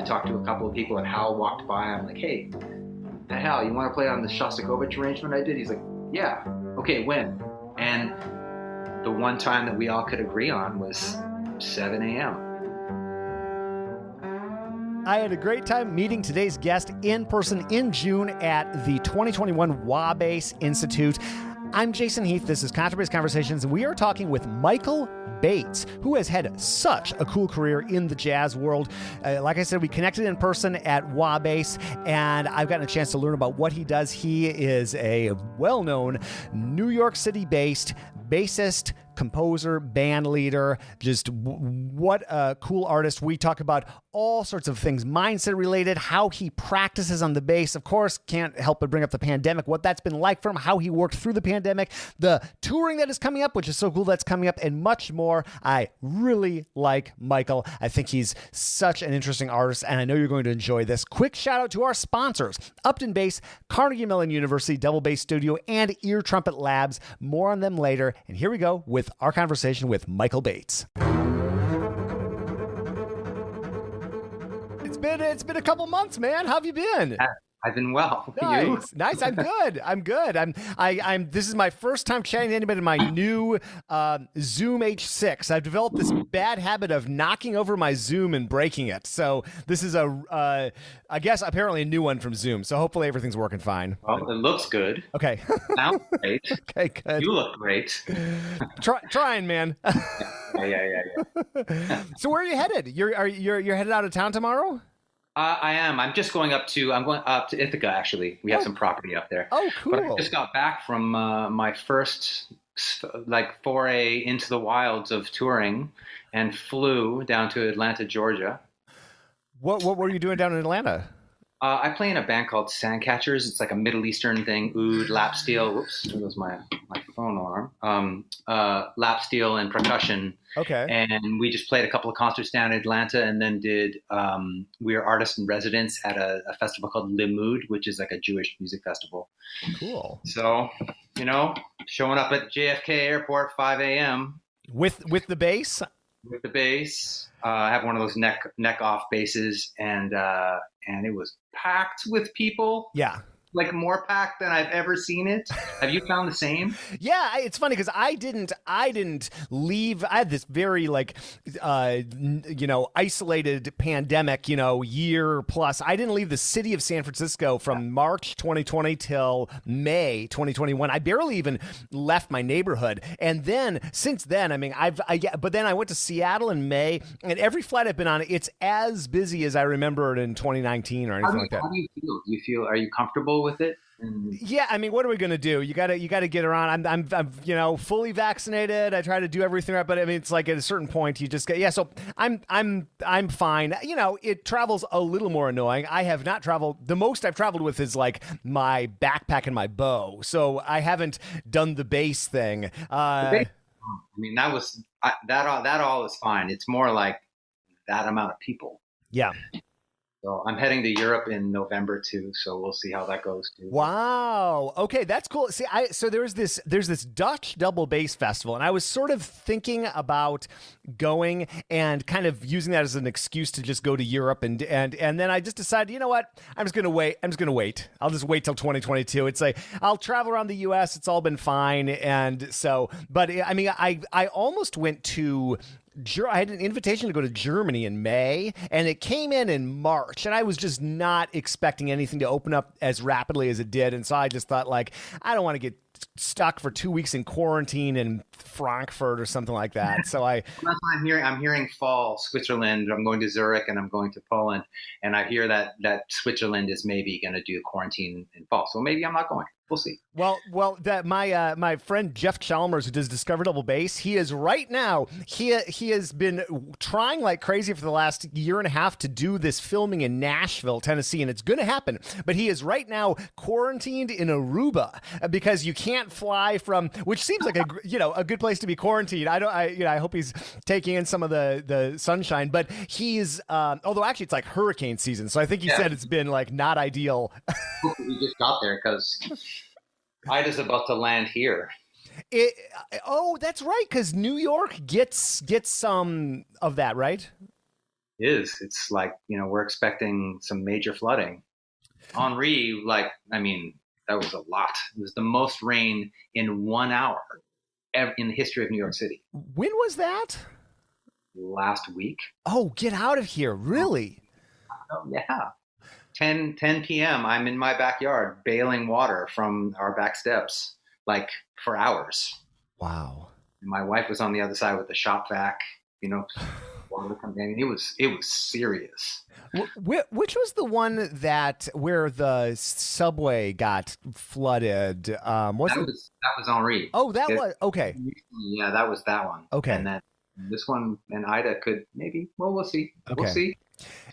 talked to a couple of people, and Hal walked by. I'm like, hey, Hal, you want to play on the Shostakovich arrangement I did? He's like, yeah. Okay, when? And the one time that we all could agree on was 7 a.m. I had a great time meeting today's guest in person in June at the 2021 Wabass Institute. I'm Jason Heath. This is Contrabass Conversations, and we are talking with Michael Bates, who has had such a cool career in the jazz world. Like I said, we connected in person at Wabass, and I've gotten a chance to learn about what he does. He is a well-known New York City-based bassist, composer, band leader, just what a cool artist. We talk about all sorts of things, mindset related, how he practices on the bass. Of course, can't help but bring up the pandemic, what that's been like for him, how he worked through the pandemic, the touring that is coming up, which is so cool that's coming up, and much more. I really like Michael. I think he's such an interesting artist, and I know you're going to enjoy this. Quick shout out to our sponsors, Upton Bass, Carnegie Mellon University Double Bass Studio, and Ear Trumpet Labs. More on them later. And here we go with our conversation with Michael Bates. It's been a couple months, man. How have you been? I've been well. Nice. Nice. I'm good. I'm this is my first time chatting to anybody in my new Zoom H6. I've developed this bad habit of knocking over my Zoom and breaking it. So this is I guess apparently a new one from Zoom. So hopefully everything's working fine. Well, it looks good. Okay. Sounds great. Okay, good. You look great. Trying, man. Yeah. So where are you headed? You're headed out of town tomorrow? I am. I'm going up to Ithaca, actually. We have some property up there. Oh, cool. But I just got back from my first foray into the wilds of touring and flew down to Atlanta, Georgia. What were you doing down in Atlanta? I play in a band called Sandcatchers. It's like a Middle Eastern thing. Oud, lap steel. Whoops, there goes my phone alarm. Lap steel and percussion. Okay. And we just played a couple of concerts down in Atlanta, and then did we were artists in residence at a festival called Limud, which is like a Jewish music festival. Cool. So, showing up at JFK Airport 5 a.m. with the bass. With the bass. I have one of those neck off basses, and it was packed with people. Yeah. Like more packed than I've ever seen it. Have you found the same? Yeah, it's funny because I didn't leave. I had this very isolated pandemic, year plus. I didn't leave the city of San Francisco from March 2020 till May 2021. I barely even left my neighborhood. And then since then, I mean, but then I went to Seattle in May, and every flight I've been on, it's as busy as I remember it in 2019 or anything like that. How do you feel? Are you comfortable with it? Yeah, I mean, what are we going to do? You got to get around. I'm fully vaccinated. I try to do everything right, but I mean, it's like at a certain point you just get, yeah, so I'm fine. It travels a little more annoying. I have not traveled. The most I've traveled with is like my backpack and my bow. So I haven't done the bass thing. I mean, that all is fine. It's more like that amount of people. Yeah. So I'm heading to Europe in November too, so we'll see how that goes too. Wow. Okay, that's cool. See, so there's this Dutch double bass festival, and I was sort of thinking about going and kind of using that as an excuse to just go to Europe, and then I just decided, you know what? I'm just gonna wait. I'll just wait till 2022. It's like I'll travel around the U.S. It's all been fine, and so, but I mean, I almost went to. I had an invitation to go to Germany in May, and it came in March, and I was just not expecting anything to open up as rapidly as it did. And so I just thought, like, I don't want to get stuck for 2 weeks in quarantine in Frankfurt or something like that. So that's what I'm hearing fall Switzerland. I'm going to Zurich and I'm going to Poland, and I hear that Switzerland is maybe going to do quarantine in fall. So maybe I'm not going. We'll see. Well, that my friend Jeff Chalmers, who does Discover Double Bass, he is right now. He has been trying like crazy for the last year and a half to do this filming in Nashville, Tennessee, and it's going to happen. But he is right now quarantined in Aruba because you can't fly from, which seems like a good place to be quarantined. I hope he's taking in some of the sunshine. But he's although actually it's like hurricane season, so I think he said it's been like not ideal. We just got there because Ida's about to land here. That's right, because New York gets some of that, right? is. It's like, we're expecting some major flooding. Henri, that was a lot. It was the most rain in 1 hour in the history of New York City. When was that? Last week. Oh, get out of here. Really? Oh, yeah. 10 p.m. I'm in my backyard bailing water from our back steps, like for hours. Wow. And my wife was on the other side with the shop vac, water coming in. It was serious. Which was the one where the subway got flooded? That was Henri. Oh, was okay. Yeah, that was that one. Okay, and then this one and Ida could maybe. Well, we'll see. Okay. We'll see.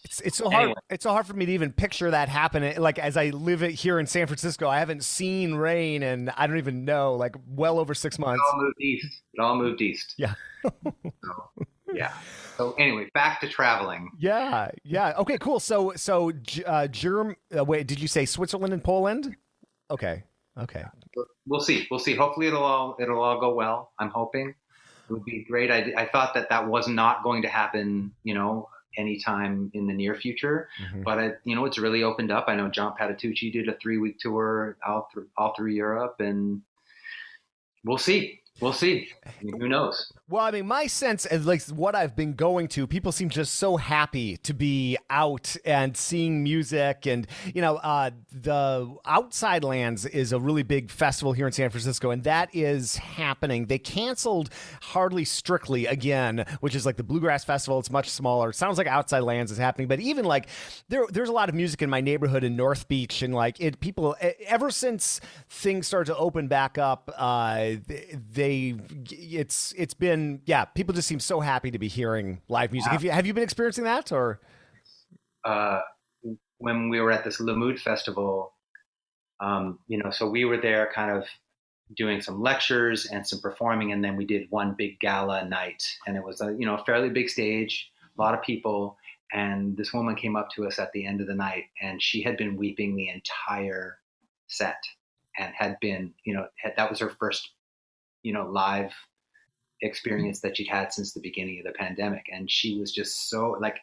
It's so hard. It's so hard for me to even picture that happening. Like, as I live here in San Francisco, I haven't seen rain, and I don't even know, like, well over 6 months. It all moved east. Yeah. Yeah. So anyway, back to traveling. Yeah. Okay, cool. So, wait, did you say Switzerland and Poland? Okay. We'll see. Hopefully it'll all go well. I'm hoping it would be great. I thought that was not going to happen, anytime in the near future, but it's really opened up. I know John Patitucci did a 3-week tour all through Europe, and we'll see. Who knows? Well, I mean, my sense is, like, what I've been going to, people seem just so happy to be out and seeing music. And, the Outside Lands is a really big festival here in San Francisco, and that is happening. They canceled Hardly Strictly again, which is like the Bluegrass Festival. It's much smaller. It sounds like Outside Lands is happening, but even like there's a lot of music in my neighborhood in North Beach, and like people, ever since things started to open back up, it's been, people just seem so happy to be hearing live music. Have you been experiencing that, or? When we were at this Lamood Festival, so we were there kind of doing some lectures and some performing, and then we did one big gala night, and it was a fairly big stage, a lot of people, and this woman came up to us at the end of the night, and she had been weeping the entire set, and had been, that was her first, live experience that she'd had since the beginning of the pandemic, and she was just so like,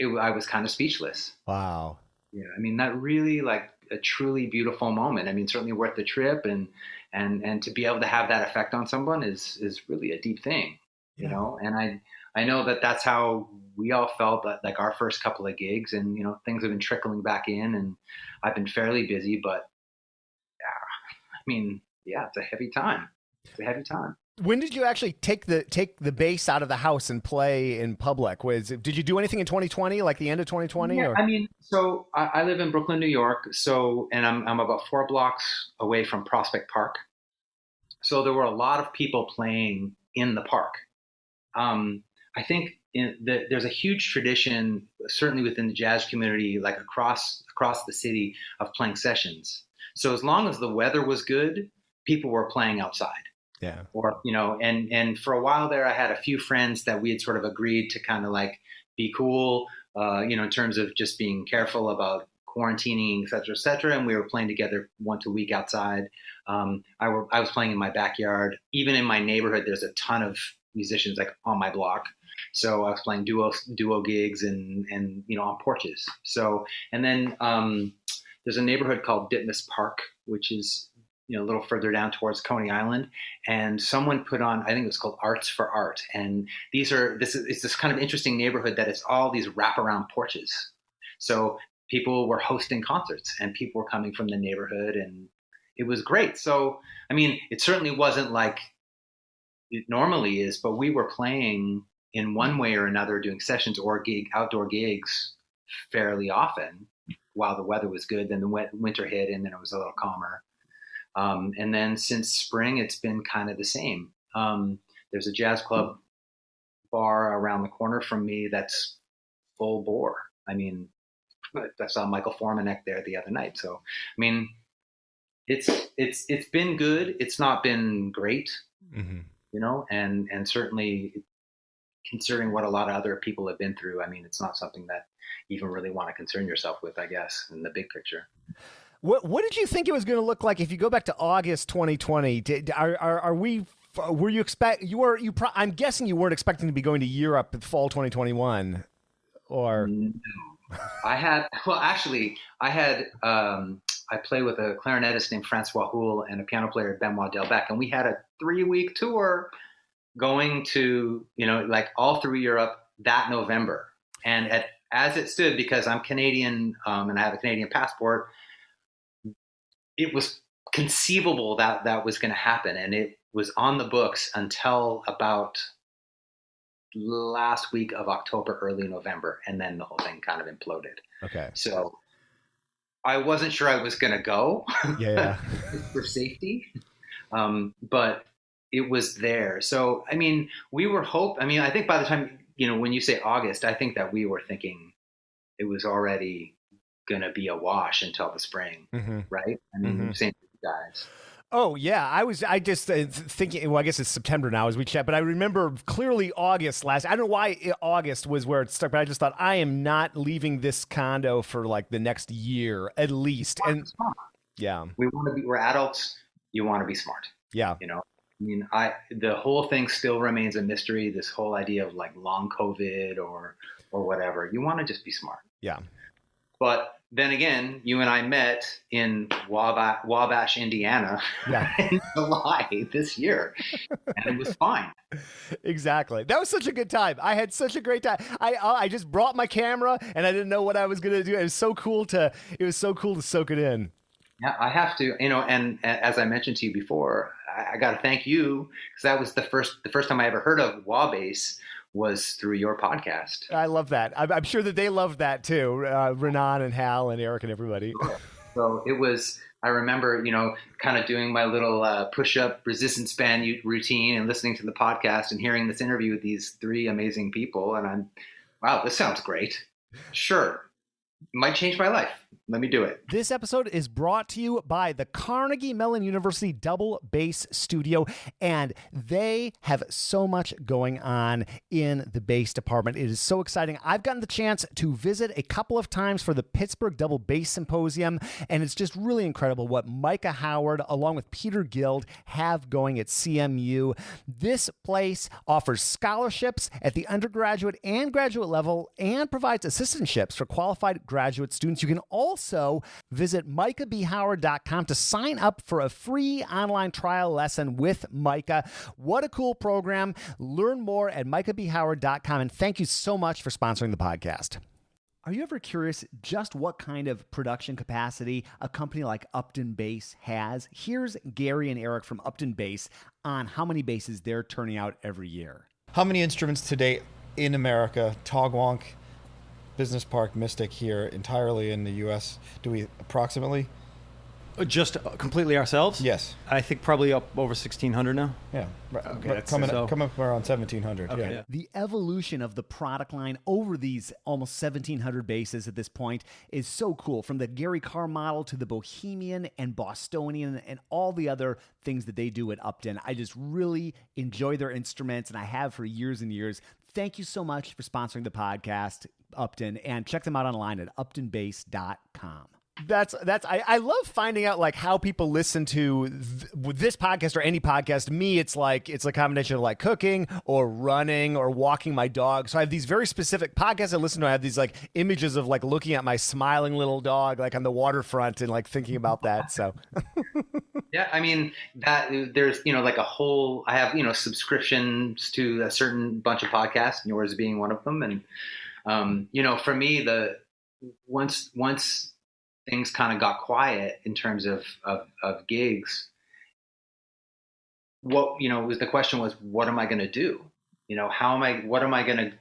I was kind of speechless. Wow. Yeah, that really, like, a truly beautiful moment. Certainly worth the trip, and to be able to have that effect on someone is really a deep thing, and I know that's how we all felt, like, our first couple of gigs, and things have been trickling back in, and I've been fairly busy, but it's a heavy time. When did you actually take the bass out of the house and play in public? Did you do anything in 2020, like the end of 2020? Yeah, so I live in Brooklyn, New York. And I'm about 4 blocks away from Prospect Park. So there were a lot of people playing in the park. I think there's a huge tradition, certainly within the jazz community, like across the city, of playing sessions. So as long as the weather was good, people were playing outside. Yeah. Or, and for a while there, I had a few friends that we had sort of agreed to kind of like be cool, in terms of just being careful about quarantining, et cetera. And we were playing together once a week outside. I was playing in my backyard. Even in my neighborhood, there's a ton of musicians like on my block. So I was playing duo gigs and on porches. So, and then there's a neighborhood called Ditmas Park, which is, a little further down towards Coney Island, and someone put on, I think it was called Arts for Art. And it's this kind of interesting neighborhood that it's all these wraparound porches. So people were hosting concerts, and people were coming from the neighborhood, and it was great. So, it certainly wasn't like it normally is, but we were playing in one way or another, doing sessions or outdoor gigs fairly often while the weather was good. Then the winter hit, and then it was a little calmer. And then since spring, it's been kind of the same. There's a jazz club bar around the corner from me that's full bore. I saw Michael Formanek there the other night. So, it's been good. It's not been great, and certainly considering what a lot of other people have been through, it's not something that you even really want to concern yourself with, I guess, in the big picture. What did you think it was going to look like if you go back to August 2020? Are we Were you I'm guessing you weren't expecting to be going to Europe in fall 2021, or? No. I play with a clarinetist named Francois Houle and a piano player, Benoit Delbecq, and we had a 3-week tour going to, like all through Europe that November. And as it stood, because I'm Canadian and I have a Canadian passport, it was conceivable that was going to happen. And it was on the books until about last week of October, early November. And then the whole thing kind of imploded. Okay. So I wasn't sure I was going to go for safety. But it was there. So, I mean, I think by the time, when you say August, I think that we were thinking it was already going to be a wash until the spring, right? I mean, same for you guys. Oh, yeah. I just thinking, well, I guess it's September now as we chat, but I remember clearly August I don't know why August was where it stuck, but I just thought I am not leaving this condo for like the next year at least. And yeah, we're adults. You want to be smart. Yeah. I mean, the whole thing still remains a mystery. This whole idea of like long COVID or whatever, you want to just be smart. Yeah. But then again, you and I met in Wabash, Indiana in July this year, and it was fine. Exactly. That was such a good time. I had such a great time. I just brought my camera and I didn't know what I was going to do. It was so cool to soak it in. Yeah, I have to, and as I mentioned to you before, I got to thank you because that was the first time I ever heard of Wabass was through your podcast. I love that. I'm sure that they love that too. Renan and Hal and Eric and everybody. So it was, I remember, kind of doing my little push-up resistance band routine and listening to the podcast and hearing this interview with these 3 amazing people. And wow, this sounds great. Sure. Might change my life. Let me do it. This episode is brought to you by the Carnegie Mellon University Double Bass Studio, and they have so much going on in the bass department. It is so exciting. I've gotten the chance to visit a couple of times for the Pittsburgh Double Bass Symposium, and it's just really incredible what Micah Howard, along with Peter Guild, have going at CMU. This place offers scholarships at the undergraduate and graduate level and provides assistantships for qualified graduate students. You can also visit micahbhoward.com to sign up for a free online trial lesson with Micah. What a cool program. Learn more at micahbhoward.com. And thank you so much for sponsoring the podcast. Are you ever curious just what kind of production capacity a company like Upton Bass has? Here's Gary and Eric from Upton Bass on how many basses they're turning out every year. How many instruments today in America, Togwonk, Business Park, Mystic here, entirely in the U.S., do we approximately? Just completely ourselves? Yes. I think probably up over 1,600 now. Yeah. Okay, coming up around 1,700. Okay. Yeah. The evolution of the product line over these almost 1,700 basses at this point is so cool. From the Gary Karr model to the Bohemian and Bostonian and all the other things that they do at Upton. I just really enjoy their instruments, and I have for years and years. Thank you so much for sponsoring the podcast, Upton, and check them out online at uptonbass.com. I love finding out like how people listen to this podcast or any podcast. Me, it's a combination of like cooking or running or walking my dog. So I have these very specific podcasts I listen to. I have these like images of like looking at my smiling little dog like on the waterfront and like thinking about that. So yeah, I mean that there's like a whole. I have subscriptions to a certain bunch of podcasts, yours being one of them, and for me once things kind of got quiet in terms of gigs, the question was, what am I going to do? How am I going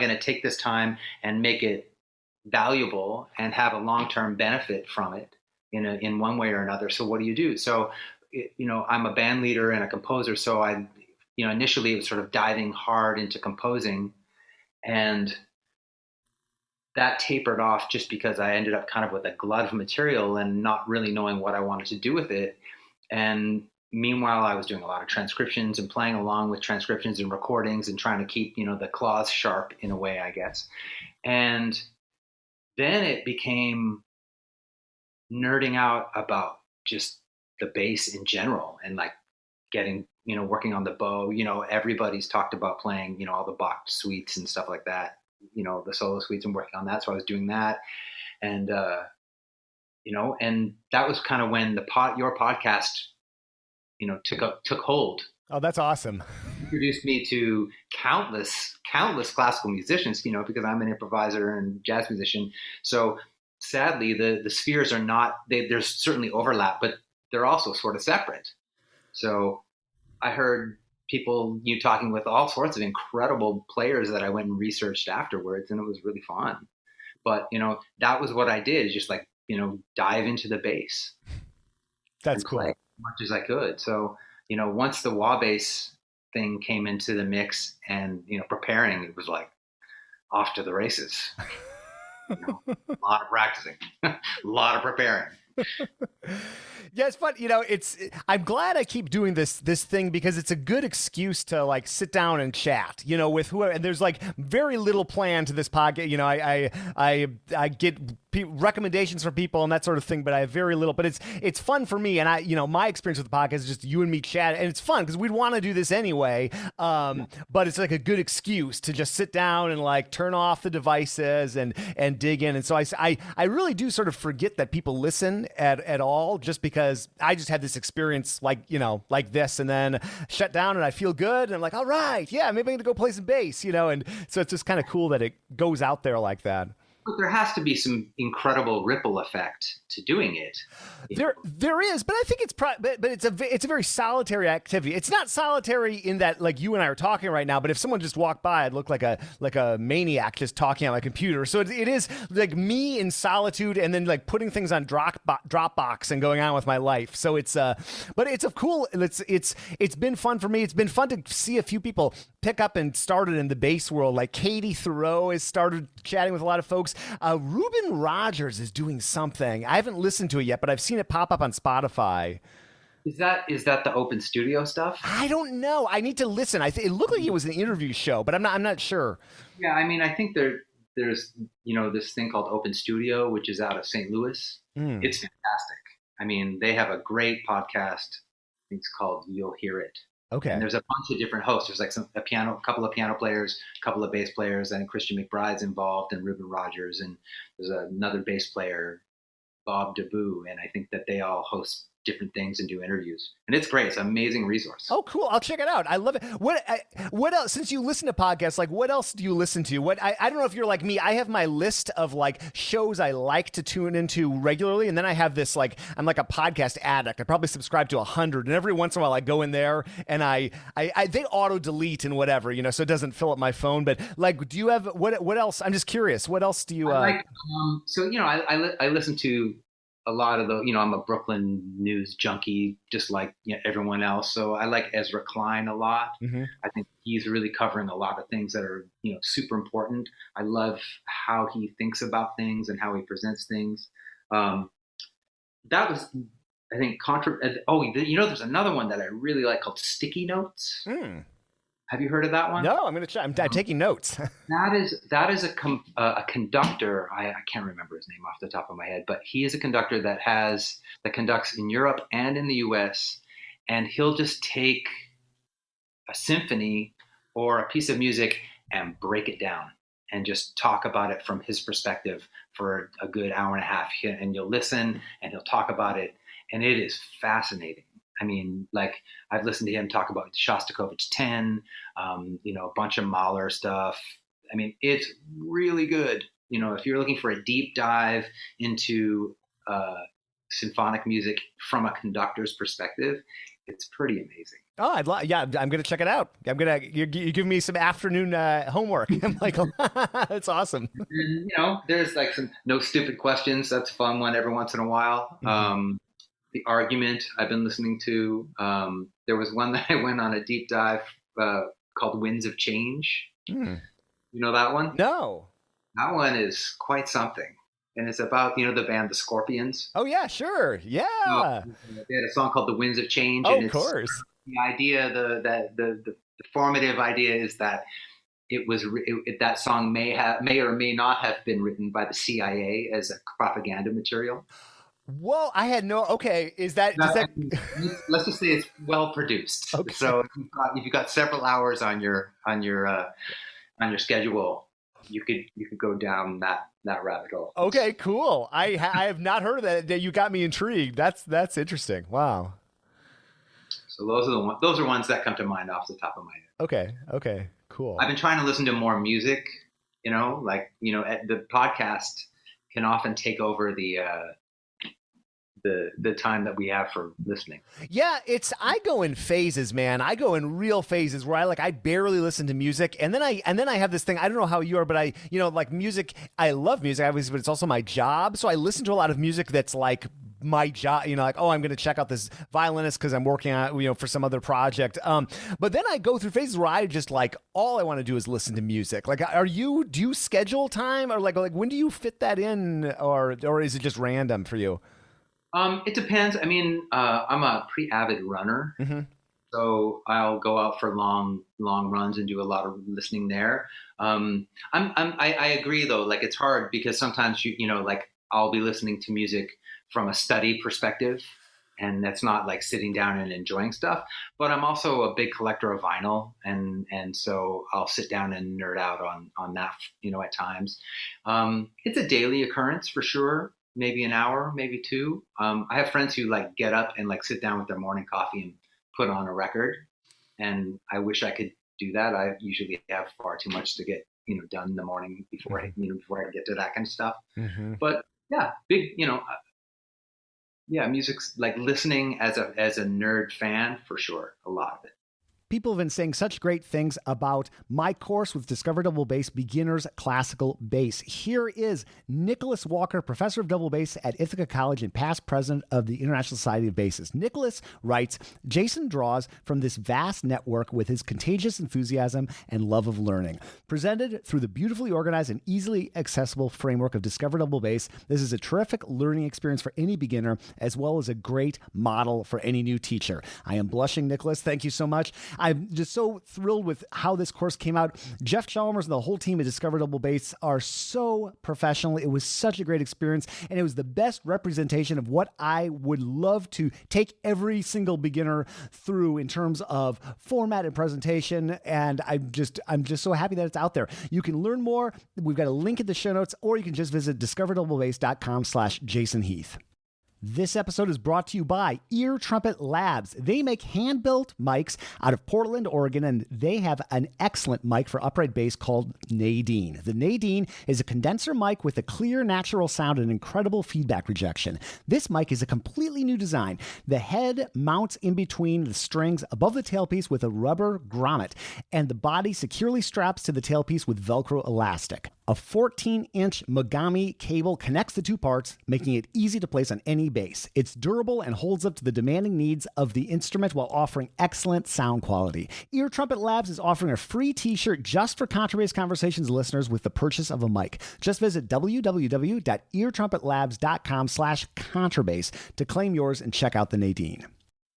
to take this time and make it valuable and have a long-term benefit from it in one way or another? So what do you do? So, I'm a band leader and a composer. So I, initially it was sort of diving hard into composing, and that tapered off just because I ended up kind of with a glut of material and not really knowing what I wanted to do with it. And meanwhile, I was doing a lot of transcriptions and playing along with transcriptions and recordings and trying to keep, the claws sharp in a way, I guess. And then it became nerding out about just the bass in general and like getting, working on the bow. Everybody's talked about playing, all the Bach suites and stuff like that, the solo suites, and working on that. So I was doing that. And, and that was kind of when your podcast, took hold. Oh, that's awesome. Introduced me to countless classical musicians, because I'm an improviser and jazz musician. So sadly, the spheres are not, there's certainly overlap, but they're also sort of separate. So I heard people, talking with all sorts of incredible players that I went and researched afterwards, and it was really fun. But, that was what I did, is just dive into the bass. That's cool. Play as much as I could. So, once the Wabass thing came into the mix and, preparing, it was like off to the races. A lot of practicing, a lot of preparing. Yeah, it's fun. I'm glad I keep doing this thing, because it's a good excuse to like sit down and chat, with whoever. And there's like very little plan to this podcast. I get recommendations from people and that sort of thing, but I have very little. But it's fun for me, and my experience with the podcast is just you and me chat, and it's fun because we'd want to do this anyway. But it's like a good excuse to just sit down and like turn off the devices and dig in. And so I really do sort of forget that people listen at all, just because I just had this experience like this, and then shut down, and I feel good, and I'm like, all right, yeah, maybe I'm gonna go play some bass, and so it's just kind of cool that it goes out there like that. But there has to be some incredible ripple effect to doing it. There is, but I think it's it's a very solitary activity. It's not solitary in that like you and I are talking right now, but if someone just walked by, I'd look like a maniac just talking on my computer. So it is like me in solitude, and then like putting things on Dropbox and going on with my life. So but it's a cool. It's been fun for me. It's been fun to see a few people pick up and started in the bass world. Like Katie Thoreau has started chatting with a lot of folks. Ruben Rogers is doing something. I haven't listened to it yet, but I've seen it pop up on Spotify. Is that the Open Studio stuff? I don't know. I need to listen. It looked like it was an interview show, but I'm not sure. Yeah, I mean, I think there's this thing called Open Studio, which is out of St. Louis. It's fantastic. I mean, they have a great podcast. I think it's called You'll Hear It. Okay. And there's a bunch of different hosts. There's like a couple of piano players, a couple of bass players, and Christian McBride's involved, and Ruben Rogers, and there's another bass player, Bob DeBoo, and I think that they all host different things and do interviews, and it's great. It's an amazing resource. Oh, cool! I'll check it out. I love it. What else? Since you listen to podcasts, like what else do you listen to? I don't know if you're like me. I have my list of like shows I like to tune into regularly, and then I have this like I'm like a podcast addict. I probably subscribe to 100, and every once in a while I go in there and they auto delete and whatever, so it doesn't fill up my phone. But like, do you have what else? I'm just curious. What else do you? I listen to a lot of I'm a Brooklyn news junkie, just like everyone else. So I like Ezra Klein a lot. Mm-hmm. I think he's really covering a lot of things that are, super important. I love how he thinks about things and how he presents things. That was, I think, there's another one that I really like called Sticky Notes. Have you heard of that one? No, I'm going to try. I'm taking notes. That is a conductor. I can't remember his name off the top of my head, but he is a conductor that conducts in Europe and in the U.S. And he'll just take a symphony or a piece of music and break it down and just talk about it from his perspective for a good hour and a half. And you'll listen and he'll talk about it, and it is fascinating. I mean, like I've listened to him talk about Shostakovich 10, a bunch of Mahler stuff. I mean, it's really good. If you're looking for a deep dive into symphonic music from a conductor's perspective, it's pretty amazing. Oh, I'm going to check it out. You give me some afternoon homework. I'm like, that's awesome. And, there's like some No Stupid Questions. That's a fun one every once in a while. Mm-hmm. The Argument I've been listening to. There was one that I went on a deep dive called Winds of Change. You know that one? No. That one is quite something. And it's about, the band The Scorpions. Oh, yeah, sure. Yeah. They had a song called The Winds of Change. Oh, and of course. The idea, the formative idea is that that song may or may not have been written by the CIA as a propaganda material. Whoa, I had no. Okay, is that does that? Let's just say it's well produced. Okay. So if you've got several hours on your schedule, you could go down that rabbit hole. Okay, cool. I have not heard of that. You got me intrigued. That's interesting. Wow. So those are ones that come to mind off the top of my head. Okay, cool. I've been trying to listen to more music. The podcast can often take over the time that we have for listening. Yeah, I go in phases, man. I go in real phases where I barely listen to music, and then I have this thing. I don't know how you are, but like music. I love music, obviously, but it's also my job. So I listen to a lot of music that's like my job, like, oh, I'm going to check out this violinist because I'm working on, for some other project. But then I go through phases where I just like, all I want to do is listen to music. Like, do you schedule time, or like when do you fit that in, or is it just random for you? It depends. I mean, I'm a pretty avid runner, so I'll go out for long runs and do a lot of listening there. I agree though. Like, it's hard because sometimes like I'll be listening to music from a study perspective, and that's not like sitting down and enjoying stuff. But I'm also a big collector of vinyl, and so I'll sit down and nerd out on that, at times. It's a daily occurrence for sure. Maybe an hour, maybe two. I have friends who like get up and like sit down with their morning coffee and put on a record, and I wish I could do that. I usually have far too much to get done in the morning before I get to that kind of stuff. But yeah, music's like listening as a nerd fan for sure. A lot of it. People have been saying such great things about my course with Discover Double Bass Beginners Classical Bass. Here is Nicholas Walker, professor of double bass at Ithaca College and past president of the International Society of Bassists. Nicholas writes, Jason draws from this vast network with his contagious enthusiasm and love of learning. Presented through the beautifully organized and easily accessible framework of Discover Double Bass, this is a terrific learning experience for any beginner, as well as a great model for any new teacher. I am blushing, Nicholas. Thank you so much. I'm just so thrilled with how this course came out. Jeff Chalmers and the whole team at Discover Double Bass are so professional. It was such a great experience, and it was the best representation of what I would love to take every single beginner through in terms of format and presentation, and I'm just so happy that it's out there. You can learn more. We've got a link in the show notes, or you can just visit discoverdouble.com/Jason Heath. This episode is brought to you by Ear Trumpet Labs. They make hand-built mics out of Portland, Oregon, and they have an excellent mic for upright bass called Nadine. The Nadine is a condenser mic with a clear, natural sound and incredible feedback rejection. This mic is a completely new design. The head mounts in between the strings above the tailpiece with a rubber grommet, and the body securely straps to the tailpiece with Velcro elastic. A 14-inch Mogami cable connects the two parts, making it easy to place on any bass. It's durable and holds up to the demanding needs of the instrument while offering excellent sound quality. Ear Trumpet Labs is offering a free t-shirt just for Contrabass Conversations listeners with the purchase of a mic. Just visit www.eartrumpetlabs.com/contrabass to claim yours and check out the Nadine.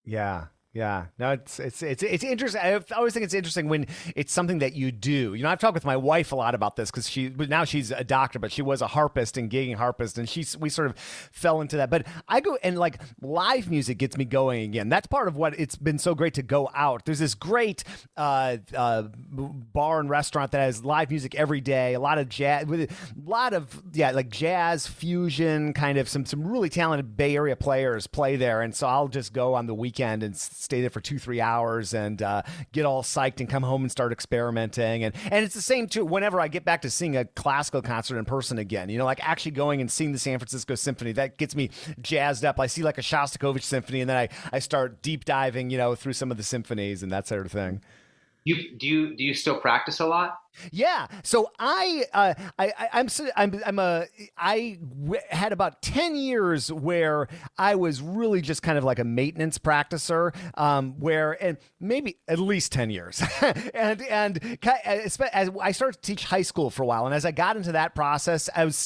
Yeah. No, it's interesting. I always think it's interesting when it's something that you do. I've talked with my wife a lot about this because now she's a doctor, but she was a harpist and gigging harpist, and we sort of fell into that. But I go and like live music gets me going again. That's part of what it's been so great to go out. There's this great bar and restaurant that has live music every day. A lot of jazz, like jazz fusion, kind of some really talented Bay Area players play there, and so I'll just go on the weekend and stay there for 2-3 hours and get all psyched and come home and start experimenting. And it's the same too whenever I get back to seeing a classical concert in person again, like actually going and seeing the San Francisco Symphony. That gets me jazzed up. I see like a Shostakovich symphony, and then I start deep diving, through some of the symphonies and that sort of thing. Do you still practice a lot? Yeah. So I had about 10 years where I was really just kind of like a maintenance practicer, and maybe at least 10 years. and as I started to teach high school for a while. And as I got into that process, I was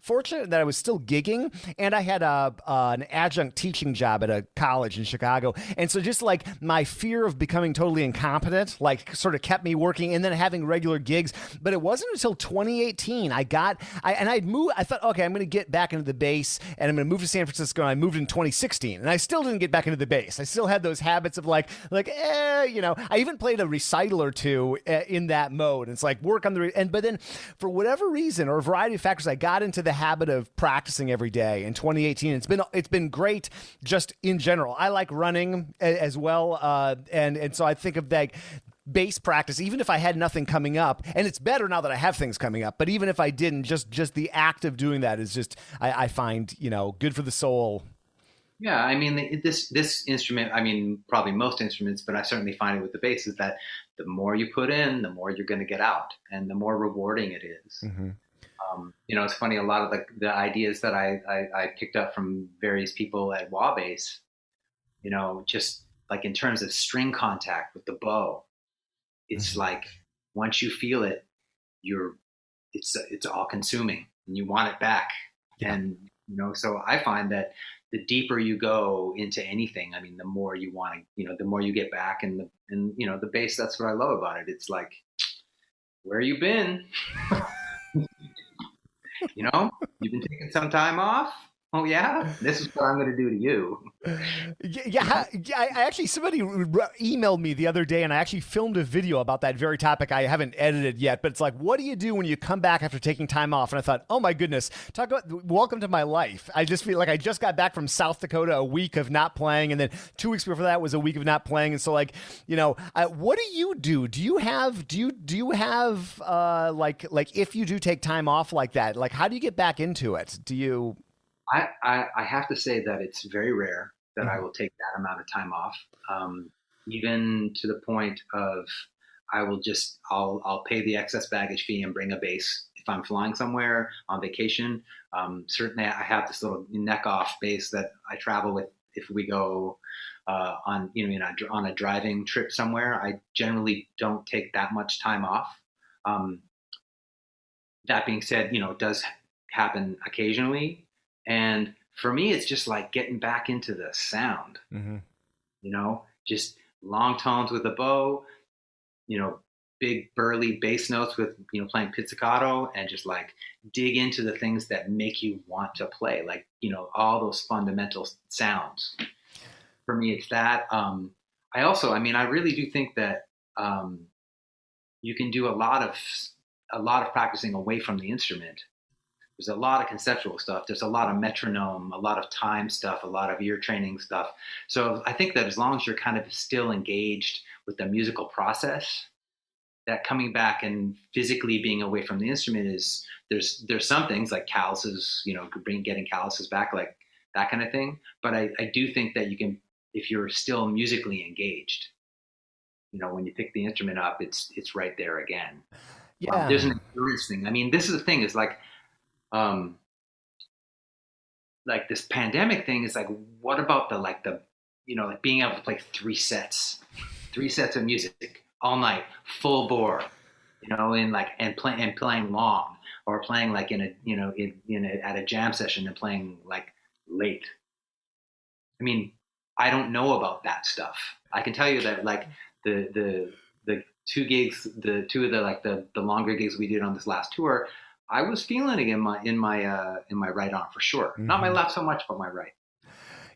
fortunate that I was still gigging, and I had an adjunct teaching job at a college in Chicago. And so just like my fear of becoming totally incompetent, like sort of kept me working. And then I having regular gigs, but it wasn't until 2018 I'd moved. I thought, okay, I'm going to get back into the bass, and I'm going to move to San Francisco. And I moved in 2016, and I still didn't get back into the bass. I still had those habits of I even played a recital or two in that mode. And it's like work on but then for whatever reason or a variety of factors, I got into the habit of practicing every day in 2018. It's been great just in general. I like running as well, and so I think of that bass practice, even if I had nothing coming up, and it's better now that I have things coming up, but even if I didn't, just the act of doing that is just, I find, good for the soul. Yeah, I mean, this instrument, I mean, probably most instruments, but I certainly find it with the bass is that the more you put in, the more you're going to get out, and the more rewarding it is. Mm-hmm. It's funny, a lot of the ideas that I picked up from various people at Wabass, just like in terms of string contact with the bow, it's like once you feel it, it's all consuming and you want it back. Yeah. And, so I find that the deeper you go into anything, I mean, the more you want to, the more you get back, and the bass, that's what I love about it. It's like, where you been? You've been taking some time off. Oh yeah, this is what I'm going to do to you. Yeah. I actually, somebody emailed me the other day, and I actually filmed a video about that very topic. I haven't edited yet, but it's like, what do you do when you come back after taking time off? And I thought, oh my goodness, talk about welcome to my life. I just feel like I just got back from South Dakota, a week of not playing, and then 2 weeks before that was a week of not playing. And so, what do you do? Do you have if you do take time off like that, like how do you get back into it? Do you? I have to say that it's very rare that I will take that amount of time off, even to the point of I'll pay the excess baggage fee and bring a bass if I'm flying somewhere on vacation. Certainly, I have this little neck off bass that I travel with if we go on a driving trip somewhere. I generally don't take that much time off. That being said, it does happen occasionally. And for me, it's just like getting back into the sound, just long tones with a bow, big burly bass notes with, playing pizzicato, and just like dig into the things that make you want to play, like, all those fundamental sounds. For me, it's that. I really do think that you can do a lot of practicing away from the instrument. There's a lot of conceptual stuff. There's a lot of metronome, a lot of time stuff, a lot of ear training stuff. So I think that as long as you're kind of still engaged with the musical process, that coming back and physically being away from the instrument is, there's some things like calluses, getting calluses back, like that kind of thing. But I do think that you can, if you're still musically engaged, when you pick the instrument up, it's right there again. Yeah. There's an endurance thing. I mean, this is the thing, is like this pandemic thing is like, what about being able to play three sets of music all night, full bore, and playing long, or playing like at a jam session and playing like late. I mean, I don't know about that stuff. I can tell you that like the two gigs, the longer gigs we did on this last tour, I was feeling it in my right arm for sure. Mm-hmm. Not my left so much, but my right.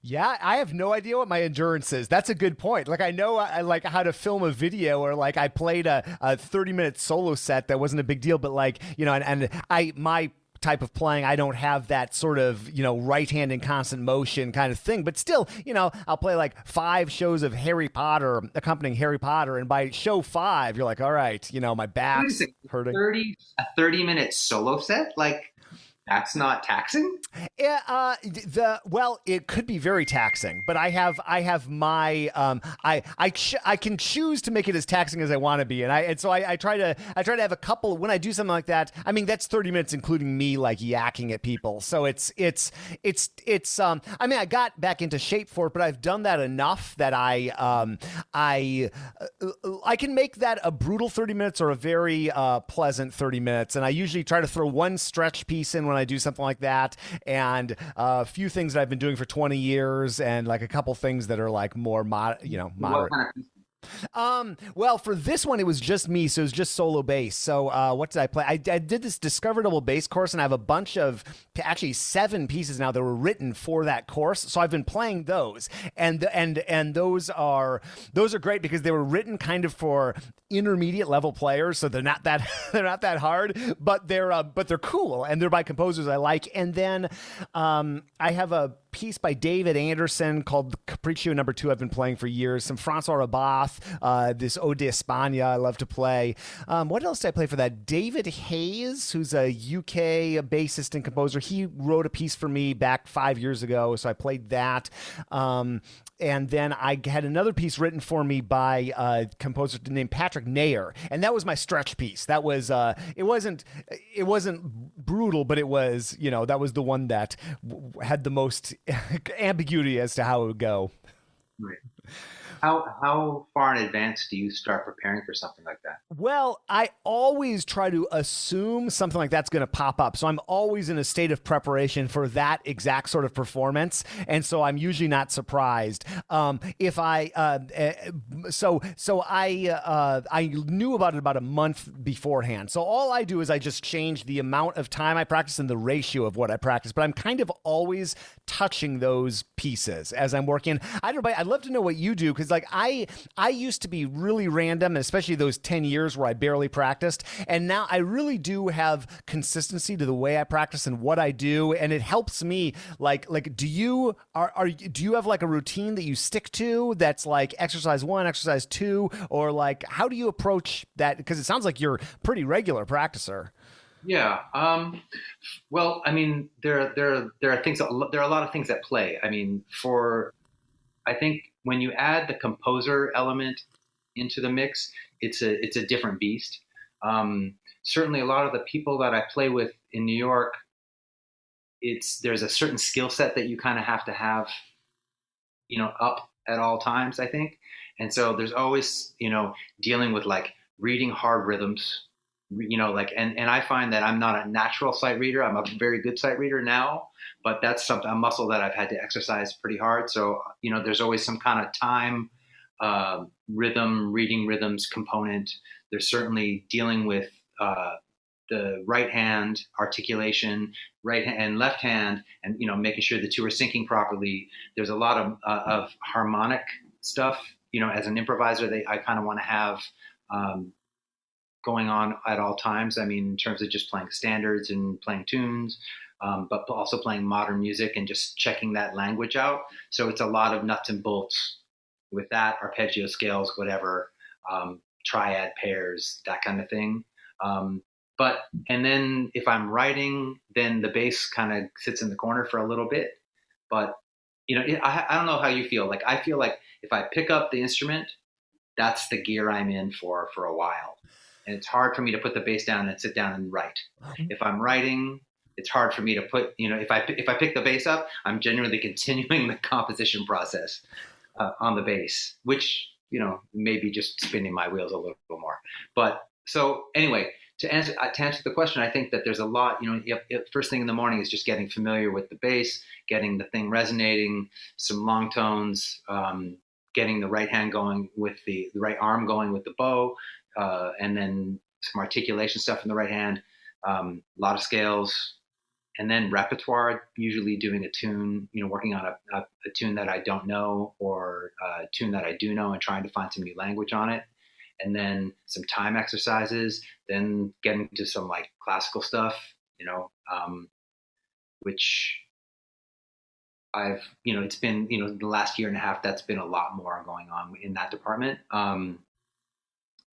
Yeah, I have no idea what my endurance is. That's a good point. Like I know I like how to film a video, or like I played a 30-minute solo set that wasn't a big deal, but like, and my type of playing, I don't have that sort of, right hand in constant motion kind of thing, but still, I'll play like 5 shows of Harry Potter, accompanying Harry Potter, and by show 5, you're like, all right, my back's hurting. A 30-minute solo set, like that's not taxing? Yeah, it could be very taxing, but I have my I can choose to make it as taxing as I want to be, and so I try to have a couple when I do something like that. I mean, that's 30 minutes including me like yakking at people. So it's I mean, I got back into shape for it, but I've done that enough that I can make that a brutal 30 minutes or a very pleasant 30 minutes, and I usually try to throw one stretch piece in when I do something like that, and a few things that I've been doing for 20 years, and like a couple things that are like more moderate. Well, for this one, it was just me, so it was just solo bass. So what did I play? I did this Discover Double Bass course, and I have a bunch of, actually 7 pieces now that were written for that course. So I've been playing those, and those are great because they were written kind of for intermediate level players, so they're not that hard, but they're cool, and they're by composers I like. And then I have a piece by David Anderson called Capriccio No. 2 I've been playing for years. Some Francois Rabath, this Ode de España I love to play. What else did I play for that? David Hayes, who's a UK bassist and composer, he wrote a piece for me back 5 years ago, so I played that. And then I had another piece written for me by a composer named Patrick Nair, and that was my stretch piece. That was it wasn't brutal, but it was, that was the one that had the most ambiguity as to how it would go. Right. How far in advance do you start preparing for something like that? Well, I always try to assume something like that's going to pop up. So I'm always in a state of preparation for that exact sort of performance. And so I'm usually not surprised. If I, I knew about it about a month beforehand. So all I do is I just change the amount of time I practice and the ratio of what I practice. But I'm kind of always touching those pieces as I'm working. I don't know, I'd love to know what you do, because like I used to be really random, especially those 10 years where I barely practiced, and now I really do have consistency to the way I practice and what I do, and it helps me. Like do you have like a routine that you stick to that's like exercise 1, exercise 2, or like how do you approach that? Because it sounds like you're a pretty regular practicer. Yeah. Well, I mean, there are a lot of things at play. I mean, I think when you add the composer element into the mix, it's a different beast. Certainly, a lot of the people that I play with in New York, there's a certain skill set that you kind of have to have, up at all times, I think. And so there's always, dealing with like reading hard rhythms, and I find that I'm not a natural sight reader. I'm a very good sight reader now, but that's a muscle that I've had to exercise pretty hard. So, there's always some kind of time, reading rhythms component. There's certainly dealing with the right hand articulation, right hand and left hand, and, making sure the two are syncing properly. There's a lot of harmonic stuff, as an improviser that I kind of want to have, going on at all times. I mean, in terms of just playing standards and playing tunes, but also playing modern music and just checking that language out. So it's a lot of nuts and bolts with that, arpeggio scales, whatever, triad pairs, that kind of thing. And then if I'm writing, then the bass kind of sits in the corner for a little bit. But, I don't know how you feel. Like, I feel like if I pick up the instrument, that's the gear I'm in for a while. And it's hard for me to put the bass down and sit down and write. If I'm writing, it's hard for me to put, if I pick the bass up, I'm generally continuing the composition process on the bass, which, maybe just spinning my wheels a little more. But so anyway, to answer the question, I think that there's a lot, first thing in the morning is just getting familiar with the bass, getting the thing resonating, some long tones, getting the right hand going with the right arm going with the bow, and then some articulation stuff in the right hand, a lot of scales, and then repertoire, usually doing a tune, working on a tune that I don't know or a tune that I do know and trying to find some new language on it. And then some time exercises, then getting to some like classical stuff, which I've, it's been, the last year and a half, that's been a lot more going on in that department.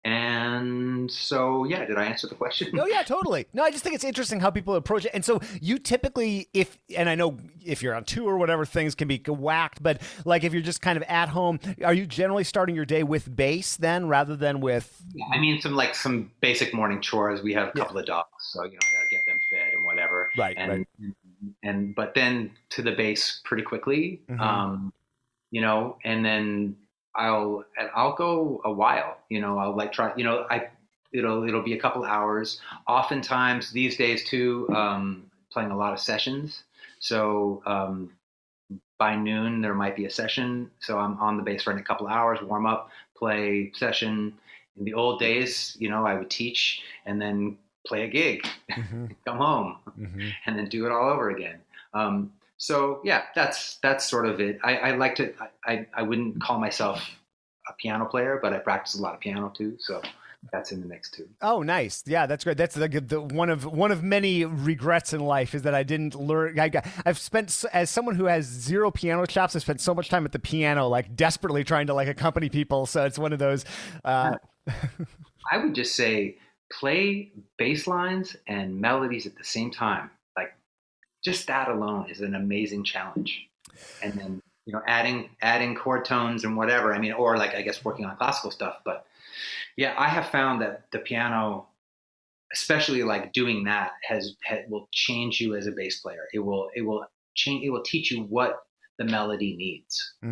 And so, yeah, did I answer the question? Oh, yeah, totally. No, I just think it's interesting how people approach it. And so you typically, and I know if you're on tour or whatever, things can be whacked, but like if you're just kind of at home, are you generally starting your day with bass then rather than with? Yeah, I mean, some basic morning chores. We have a couple of dogs, so, I got to get them fed and whatever. Right, right. But then to the bass pretty quickly, and then I'll go a while, I'll like try, it'll be a couple hours. Oftentimes these days too, playing a lot of sessions. So, by noon there might be a session. So I'm on the bass for a couple of hours, warm up, play, session. In the old days, I would teach and then play a gig, come home, and then do it all over again. So yeah, that's sort of it. I like to. I wouldn't call myself a piano player, but I practice a lot of piano too. So that's in the mix too. Oh, nice. Yeah, that's great. That's the one of many regrets in life is that I didn't learn. I've spent, as someone who has zero piano chops, I spent so much time at the piano, like desperately trying to like accompany people. So it's one of those. I would just say play bass lines and melodies at the same time. Like just that alone is an amazing challenge. And then adding chord tones and whatever. I mean, or like I guess working on classical stuff, but. Yeah, I have found that the piano, especially like doing that, will change you as a bass player. It will change. It will teach you what the melody needs. It's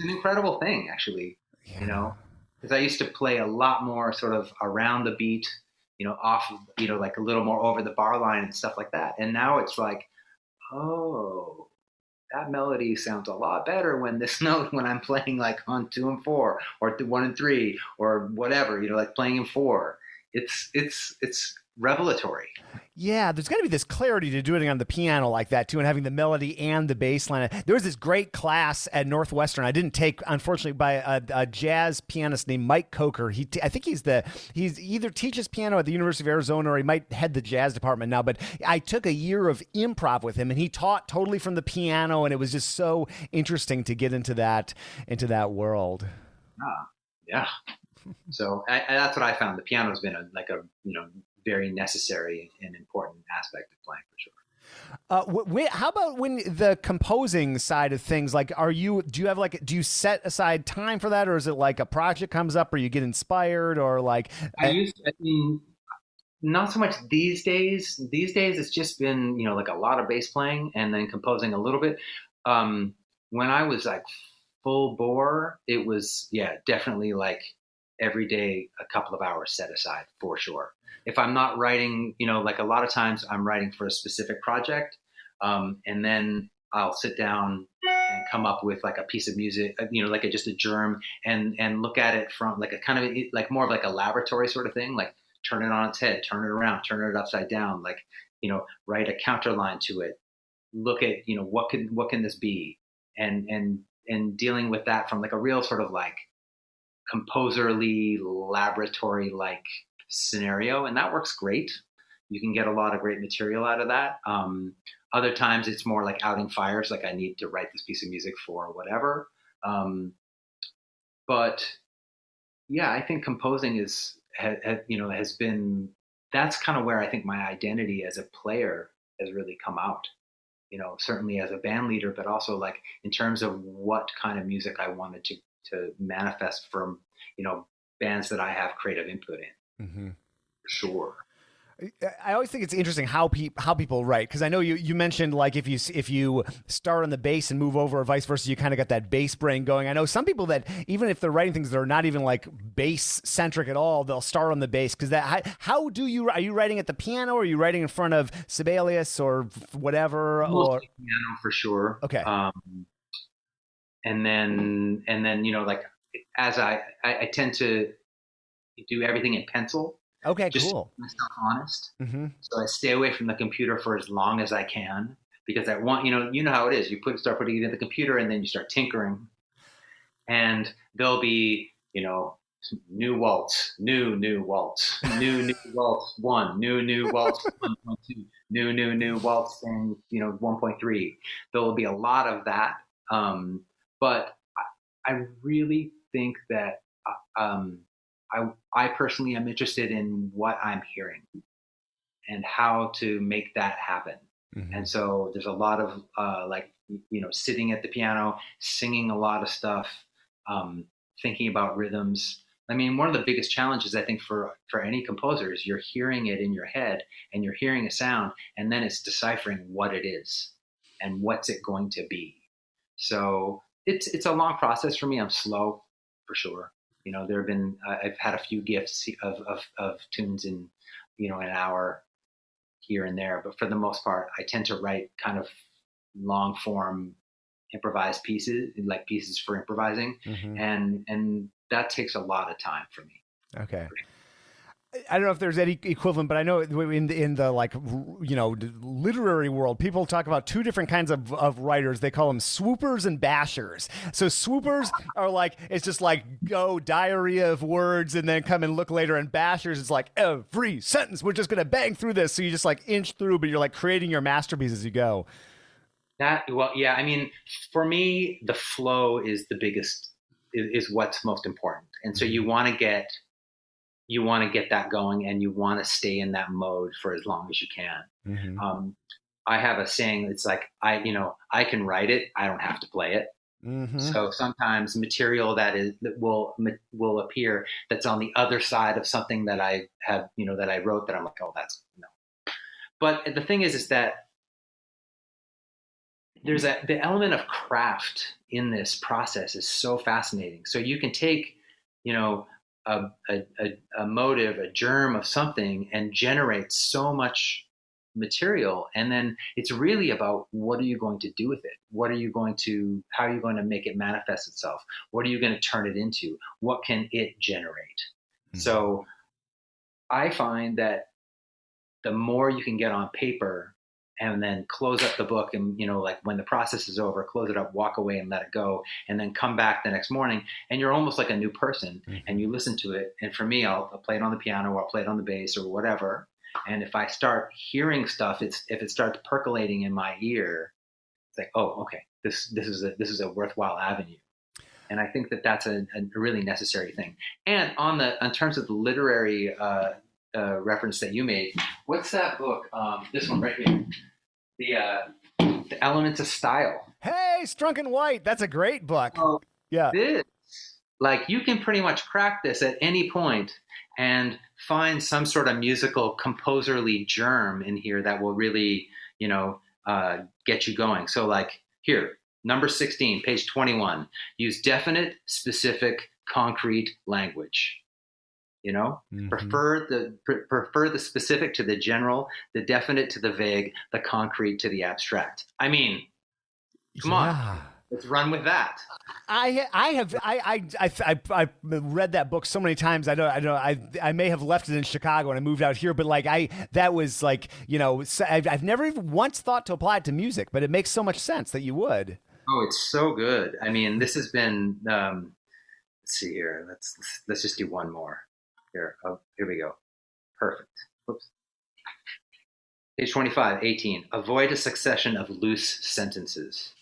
an incredible thing, actually. Yeah. Because I used to play a lot more sort of around the beat, off, like a little more over the bar line and stuff like that. And now it's like, oh, that melody sounds a lot better when this note, when I'm playing like on 2 and 4 or 1 and 3 or whatever, like playing in 4. It's revelatory. Yeah, there's got to be this clarity to doing it on the piano like that too, and having the melody and the bass line. There was this great class at Northwestern I didn't take, unfortunately, by a jazz pianist named Mike Coker. I think he's either teaches piano at the University of Arizona or he might head the jazz department now. But I took a year of improv with him, and he taught totally from the piano, and it was just so interesting to get into that world. Yeah. So that's what I found. The piano has been a very necessary and important aspect of playing for sure. How about when the composing side of things? Like, do you set aside time for that, or is it like a project comes up, or you get inspired, or like? Not so much these days. These days, it's just been like a lot of bass playing and then composing a little bit. When I was like full bore, it was definitely like every day a couple of hours set aside for sure. If I'm not writing, like a lot of times I'm writing for a specific project, and then I'll sit down and come up with like a piece of music, like just a germ, and look at it from like a kind of like more of like a laboratory sort of thing, like turn it on its head, turn it around, turn it upside down, like write a counter line to it, look at what can this be, and dealing with that from like a real sort of like composerly laboratory like scenario, and that works great. You can get a lot of great material out of that. Other times it's more like outing fires, like I need to write this piece of music for whatever. But yeah, I think composing has been, that's kind of where I think my identity as a player has really come out. Certainly as a band leader, but also like in terms of what kind of music I wanted to manifest from bands that I have creative input in. Sure. I always think it's interesting how people write, because I know you mentioned like if you start on the bass and move over or vice versa, you kind of got that bass brain going. I know some people that even if they're writing things that are not even like bass centric at all, they'll start on the bass. Because are you writing at the piano, or are you writing in front of Sibelius or whatever? Mostly piano for sure. Okay. And then like as I tend to do everything in pencil. Okay, just cool. To keep myself honest. So I stay away from the computer for as long as I can, because I want, you know how it is. You start putting it in the computer, and then you start tinkering, and there'll be, new waltz, new waltz, new waltz 1, new waltz 1.2, new waltz, and 1.3. There will be a lot of that, but I really think that I personally am interested in what I'm hearing and how to make that happen. And so there's a lot of sitting at the piano, singing a lot of stuff, thinking about rhythms. I mean, one of the biggest challenges I think for any composer is you're hearing it in your head, and you're hearing a sound, and then it's deciphering what it is and what's it going to be. So it's a long process for me. I'm slow for sure. There have been, I've had a few gifts of tunes in, an hour here and there, but for the most part, I tend to write kind of long form improvised pieces, like pieces for improvising. And that takes a lot of time for me. Okay. I don't know if there's any equivalent, but I know in the like, literary world, people talk about two different kinds of writers. They call them swoopers and bashers. So swoopers are like, it's just like go diarrhea of words and then come and look later. And bashers is like every sentence, we're just going to bang through this. So you just like inch through, but you're like creating your masterpiece as you go. I mean, for me, the flow is the biggest, is what's most important. And so you want to get that going, and you want to stay in that mode for as long as you can. I have a saying. It's like, I can write it. I don't have to play it. So sometimes material that will appear that's on the other side of something that I have, that I wrote, that I'm like, oh, that's no. But the thing is that there's the element of craft in this process is so fascinating. So you can take, a motive, a germ of something, and generate so much material. And then it's really about, what are you going to do with it? How are you going to make it manifest itself? What are you going to turn it into? What can it generate? So I find that the more you can get on paper, and then close up the book, and like when the process is over, close it up, walk away and let it go, and then come back the next morning, and you're almost like a new person. And you listen to it. And for me, I'll play it on the piano, or I'll play it on the bass, or whatever. And if I start hearing stuff, if it starts percolating in my ear, it's like, oh, okay, this is a worthwhile avenue. And I think that that's a really necessary thing. And in terms of the literary reference that you made, what's that book? This one right here. The Elements of Style. Hey, Strunk and White. That's a great book. Oh, yeah. Like, you can pretty much crack this at any point and find some sort of musical composerly germ in here that will really, get you going. So like here, number 16, page 21, use definite, specific, concrete language. Prefer the specific to the general, the definite to the vague, the concrete to the abstract. I mean, come on, let's run with that. I read that book so many times. I may have left it in Chicago when I moved out here, but that was like, I've never even once thought to apply it to music, but it makes so much sense that you would. Oh, it's so good. I mean, this has been. Let's see here. Let's just do one more. Here we go. Perfect. Whoops. Page 25, 18. Avoid a succession of loose sentences.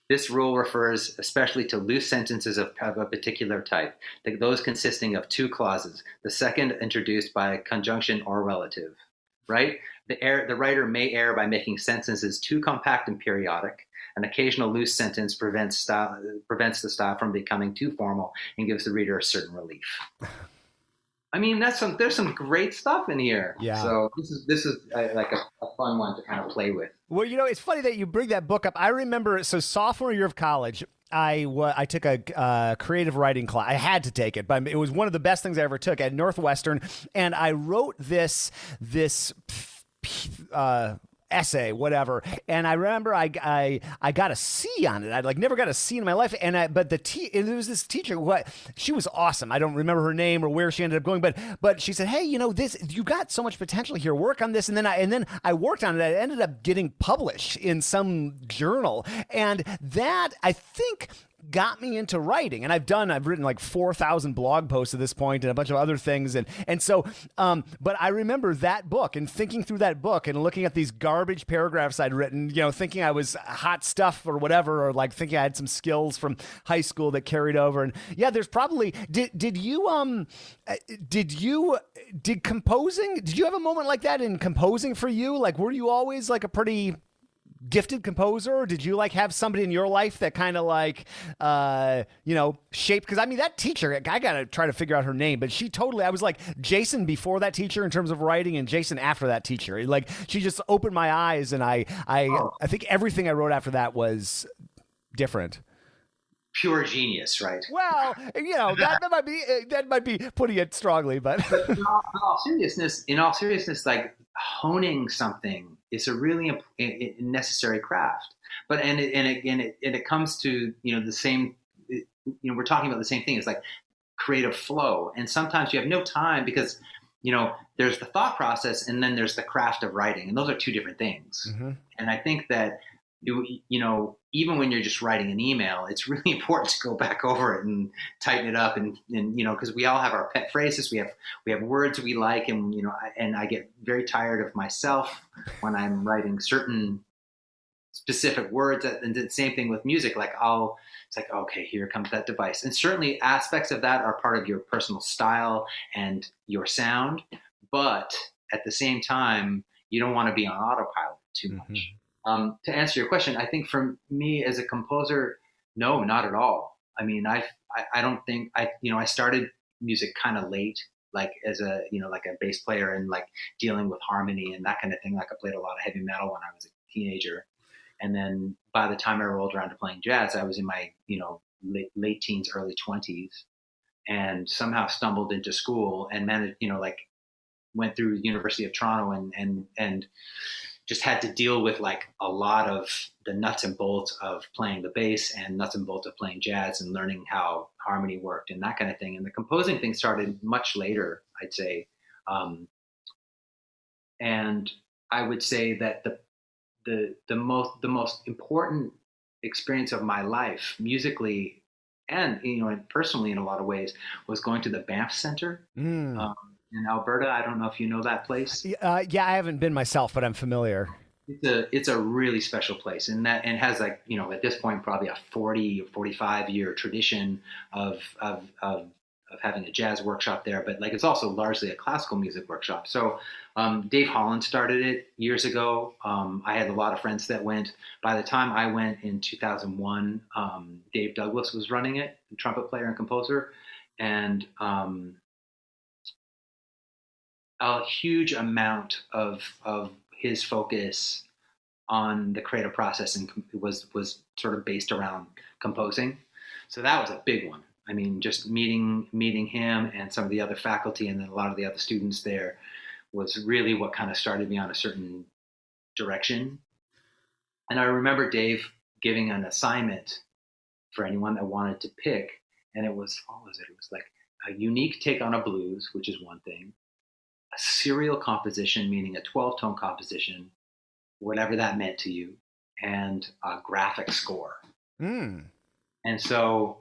This rule refers especially to loose sentences of a particular type, those consisting of two clauses, the second introduced by a conjunction or relative. Right? The writer may err by making sentences too compact and periodic. An occasional loose sentence prevents the style from becoming too formal and gives the reader a certain relief. I mean, there's some great stuff in here. Yeah. So this is like a fun one to kind of play with. Well, it's funny that you bring that book up. I remember, so sophomore year of college, I took a creative writing class. I had to take it, but it was one of the best things I ever took at Northwestern. And I wrote this essay, whatever. And I remember I got a C on it. I'd never got a C in my life. And it was this teacher. She was awesome. I don't remember her name or where she ended up going, but she said, hey, you got so much potential here. Work on this. And then I worked on it. I ended up getting published in some journal. And that, I think, got me into writing. And I've written like 4,000 blog posts at this point and a bunch of other things. And so, but I remember that book and thinking through that book and looking at these garbage paragraphs I'd written, thinking I was hot stuff or whatever, or like thinking I had some skills from high school that carried over. And yeah, there's probably, did composing, did you have a moment like that in composing for you? Like, were you always like a pretty gifted composer, or did you have somebody in your life that kind of shaped? Because I mean, that teacher, I gotta try to figure out her name, but I was like Jason before that teacher in terms of writing, and Jason after that teacher. She just opened my eyes, and I think everything I wrote after that was different. Pure genius, right? Well, that might be putting it strongly, but in all seriousness, like honing something is a really necessary craft. But and it comes to, the same, we're talking about the same thing. It's like creative flow. And sometimes you have no time because, there's the thought process and then there's the craft of writing. And those are two different things. Mm-hmm. And I think that, even when you're just writing an email, it's really important to go back over it and tighten it up. And because we all have our pet phrases, we have words we like. And, and I get very tired of myself when I'm writing certain specific words. And the same thing with music. Like it's like, okay, here comes that device. And certainly aspects of that are part of your personal style and your sound. But at the same time, you don't want to be on autopilot too much. Mm-hmm. To answer your question, I think for me as a composer, no, not at all. I mean, I don't think I started music kind of late, like as a, like a bass player and like dealing with harmony and that kind of thing. Like I played a lot of heavy metal when I was a teenager. And then by the time I rolled around to playing jazz, I was in my, late teens, early 20s, and somehow stumbled into school and managed, went through the University of Toronto and just had to deal with like a lot of the nuts and bolts of playing the bass and nuts and bolts of playing jazz and learning how harmony worked and that kind of thing. And the composing thing started much later, I'd say. And I would say that the most important experience of my life musically and, and personally in a lot of ways was going to the Banff Center. In Alberta. I don't know if you know that place. Yeah, I haven't been myself, but I'm familiar. It's a really special place, and has like, at this point probably a 40 or 45 year tradition of having a jazz workshop there, but like it's also largely a classical music workshop. So Dave Holland started it years ago. I had a lot of friends that went. By the time I went in 2001, Dave Douglas was running it, the trumpet player and composer, and a huge amount of his focus on the creative process and was sort of based around composing. So that was a big one. I mean, just meeting him and some of the other faculty and then a lot of the other students there was really what kind of started me on a certain direction. And I remember Dave giving an assignment for anyone that wanted to pick, and it was, what was it? It was like a unique take on a blues, which is one thing, a serial composition, meaning a 12-tone composition, whatever that meant to you, and a graphic score. And so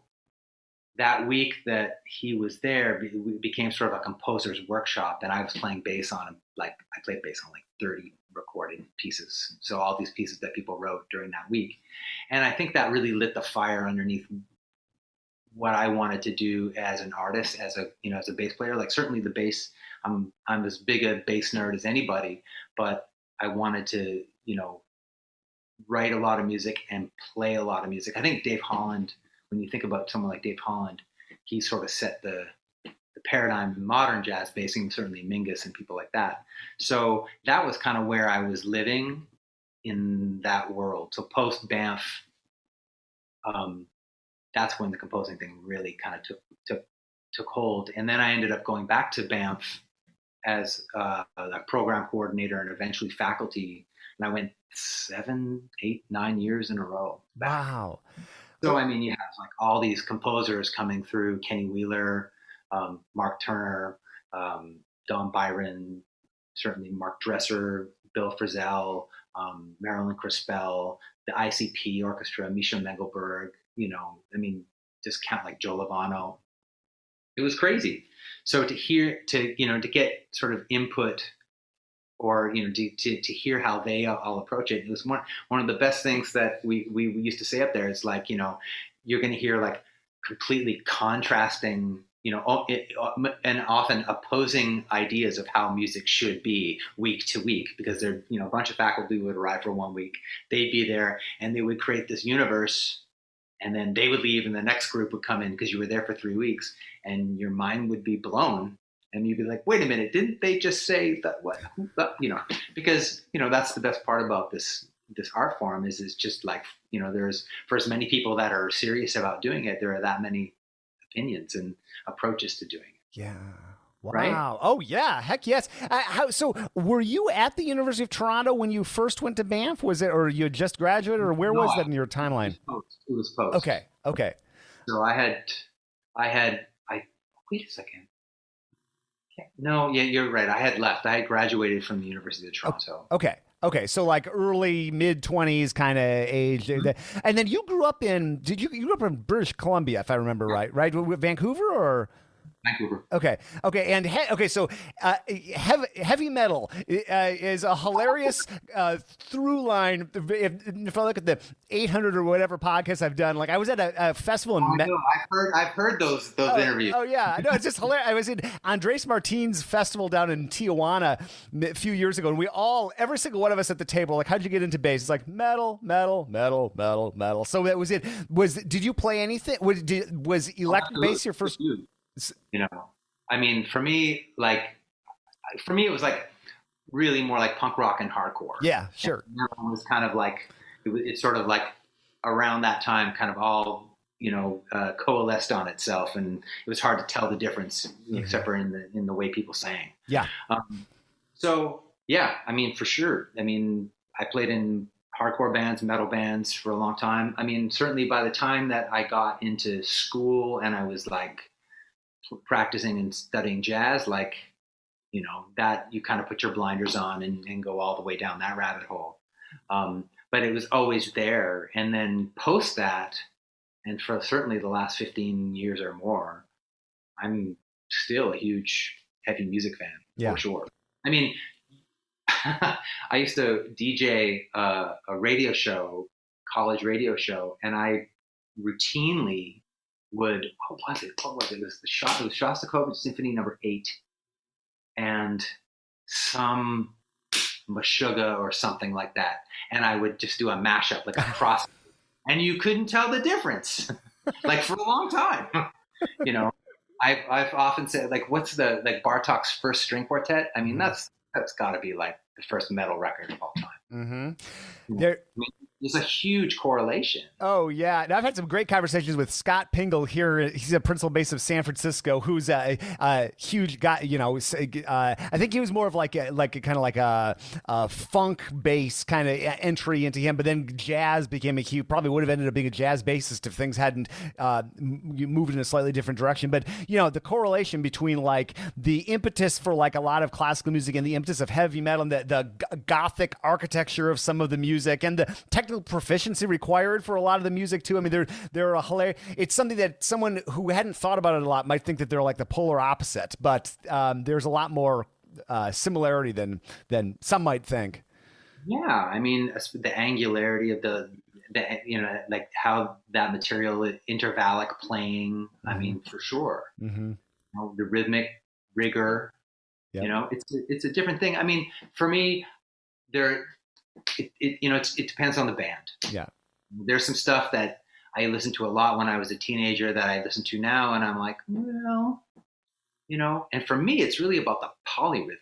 that week that he was there, it became sort of a composer's workshop, and I was playing bass on, I played bass on 30 recorded pieces. So all these pieces that people wrote during that week. And I think that really lit the fire underneath what I wanted to do as an artist, as a bass player. Like certainly the bass, I'm as big a bass nerd as anybody, but I wanted to, write a lot of music and play a lot of music. I think Dave Holland, when you think about someone like Dave Holland, he sort of set the paradigm in modern jazz bassing, certainly Mingus and people like that. So that was kind of where I was living in that world. So post Banff, that's when the composing thing really kind of took hold. And then I ended up going back to Banff as a program coordinator and eventually faculty. And I went 7, 8, 9 years in a row. Wow. So, I mean, you have all these composers coming through, Kenny Wheeler, Mark Turner, Don Byron, certainly Mark Dresser, Bill Frisell, Marilyn Crispell, the ICP Orchestra, Misha Mengelberg, just count Joe Lovano. It was crazy. So to get sort of input or, to hear how they all approach it, it was one of the best things that we used to say up there. It's you're going to hear completely contrasting, and often opposing ideas of how music should be week to week, because a bunch of faculty would arrive for 1 week, they'd be there and they would create this universe, and then they would leave and the next group would come in because you were there for 3 weeks, and your mind would be blown. And you'd be like, wait a minute, didn't they just say that? What? Because, that's the best part about this art form is just there's, for as many people that are serious about doing it, there are that many opinions and approaches to doing it. Yeah. right? Wow. Oh, yeah. Heck yes. So were you at the University of Toronto when you first went to Banff? Was it, or you had just graduated, or where was that in your timeline? It was post. Okay. Okay. So I wait a second. No, yeah, you're right. I had left. I had graduated from the University of Toronto. Okay. Okay. So like early mid-20s kind of age. And then you grew up in, you grew up in British Columbia, if I remember right? Vancouver or? Vancouver. Okay. Okay. And so heavy metal is a hilarious through line. If I look at the 800 or whatever podcasts I've done, like I was at a festival in. I've heard those interviews. Oh yeah, no, it's just hilarious. I was in Andres Martin's festival down in Tijuana a few years ago, and we every single one of us at the table, like, how'd you get into bass? It's like metal. So that was it. Did you play anything? Was electric bass your first? You know, I mean, for me, it was like really more like punk rock and hardcore. Yeah, sure. And it was kind of like, it's sort of like around that time, kind of all, coalesced on itself, and it was hard to tell the difference, except for in the way people sang. Yeah. So yeah, I mean, for sure. I mean, I played in hardcore bands, metal bands for a long time. I mean, certainly by the time that I got into school and I was like practicing and studying jazz, that you kind of put your blinders on and go all the way down that rabbit hole. But it was always there. And then post that, and for certainly the last 15 years or more, I'm still a huge heavy music fan, for sure. I mean, I used to DJ a radio show, college radio show, and I routinely would, what was it? It was Shostakovich Symphony Number 8 and some Meshuggah or something like that. And I would just do a mashup, like a cross, and you couldn't tell the difference, like for a long time. I've often said, like, what's Bartok's First String Quartet? I mean, that's got to be like the first metal record of all time. Mm-hmm. There's a huge correlation. Oh, yeah. Now, I've had some great conversations with Scott Pingle here. He's a principal bass of San Francisco, who's a huge guy. I think he was more of like a funk bass kind of entry into him, but then jazz became probably would have ended up being a jazz bassist if things hadn't moved in a slightly different direction. But, the correlation between like the impetus for like a lot of classical music and the impetus of heavy metal and the gothic architecture of some of the music and the technical proficiency required for a lot of the music too. I mean, they're a hilarious. It's something that someone who hadn't thought about it a lot might think that they're like the polar opposite, but there's a lot more similarity than some might think. Yeah, I mean, the angularity of the like how that material intervallic playing. I mean, for sure. Mm-hmm. The rhythmic rigor. Yep. It's a different thing. I mean, for me, it depends on the band. Yeah. There's some stuff that I listened to a lot when I was a teenager that I listen to now, and I'm like, well, and for me, it's really about the polyrhythm.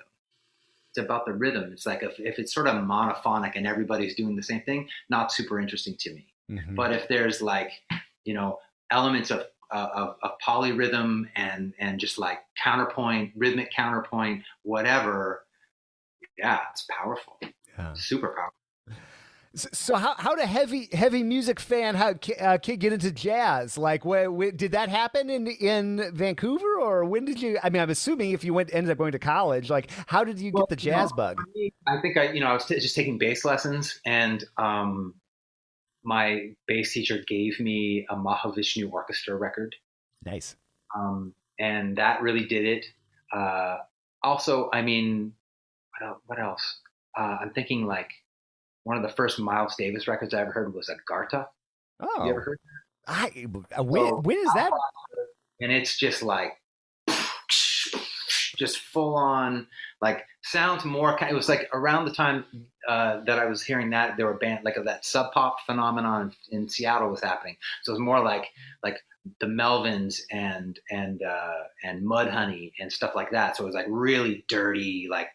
It's about the rhythm. It's like if it's sort of monophonic and everybody's doing the same thing, not super interesting to me. Mm-hmm. But if there's like, elements of polyrhythm and just like counterpoint, rhythmic counterpoint, whatever, yeah, it's powerful. Yeah. Super powerful. So how did heavy music fan kid get into jazz? Like, did that happen in Vancouver, or when did you? I mean, I'm assuming if you ended up going to college, like, how did you get the jazz bug? I think I was just taking bass lessons, and my bass teacher gave me a Mahavishnu Orchestra record. Nice. And that really did it. Also, I mean, what else? I'm thinking like one of the first Miles Davis records I ever heard was Agartha. Oh, have you ever heard that? When is that? And it's just like, just full on, like sounds more. It was like around the time that I was hearing that, there were band like that sub pop phenomenon in Seattle was happening. So it was more like the Melvins and Mudhoney and stuff like that. So it was like really dirty, like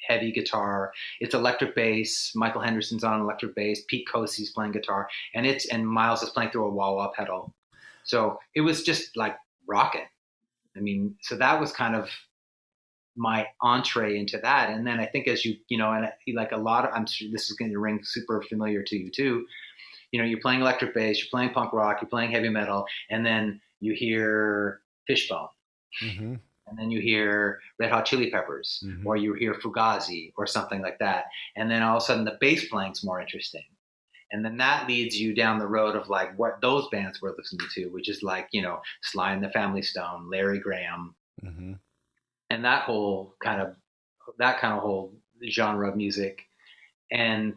heavy guitar. It's electric bass. Michael Henderson's on electric bass. Pete Cosey's playing guitar, and Miles is playing through a wah-wah pedal. So it was just like rocking. I mean, so that was kind of my entree into that. And then I think as and like a lot of, I'm sure this is going to ring super familiar to you too. You're playing electric bass, you're playing punk rock, you're playing heavy metal, and then you hear Fishbone. Mm-hmm. And then you hear Red Hot Chili Peppers, Mm-hmm. or you hear Fugazi or something like that. And then all of a sudden the bass playing's more interesting. And then that leads you down the road of like what those bands were listening to, which is like, Sly and the Family Stone, Larry Graham, Mm-hmm. and that kind of whole genre of music. And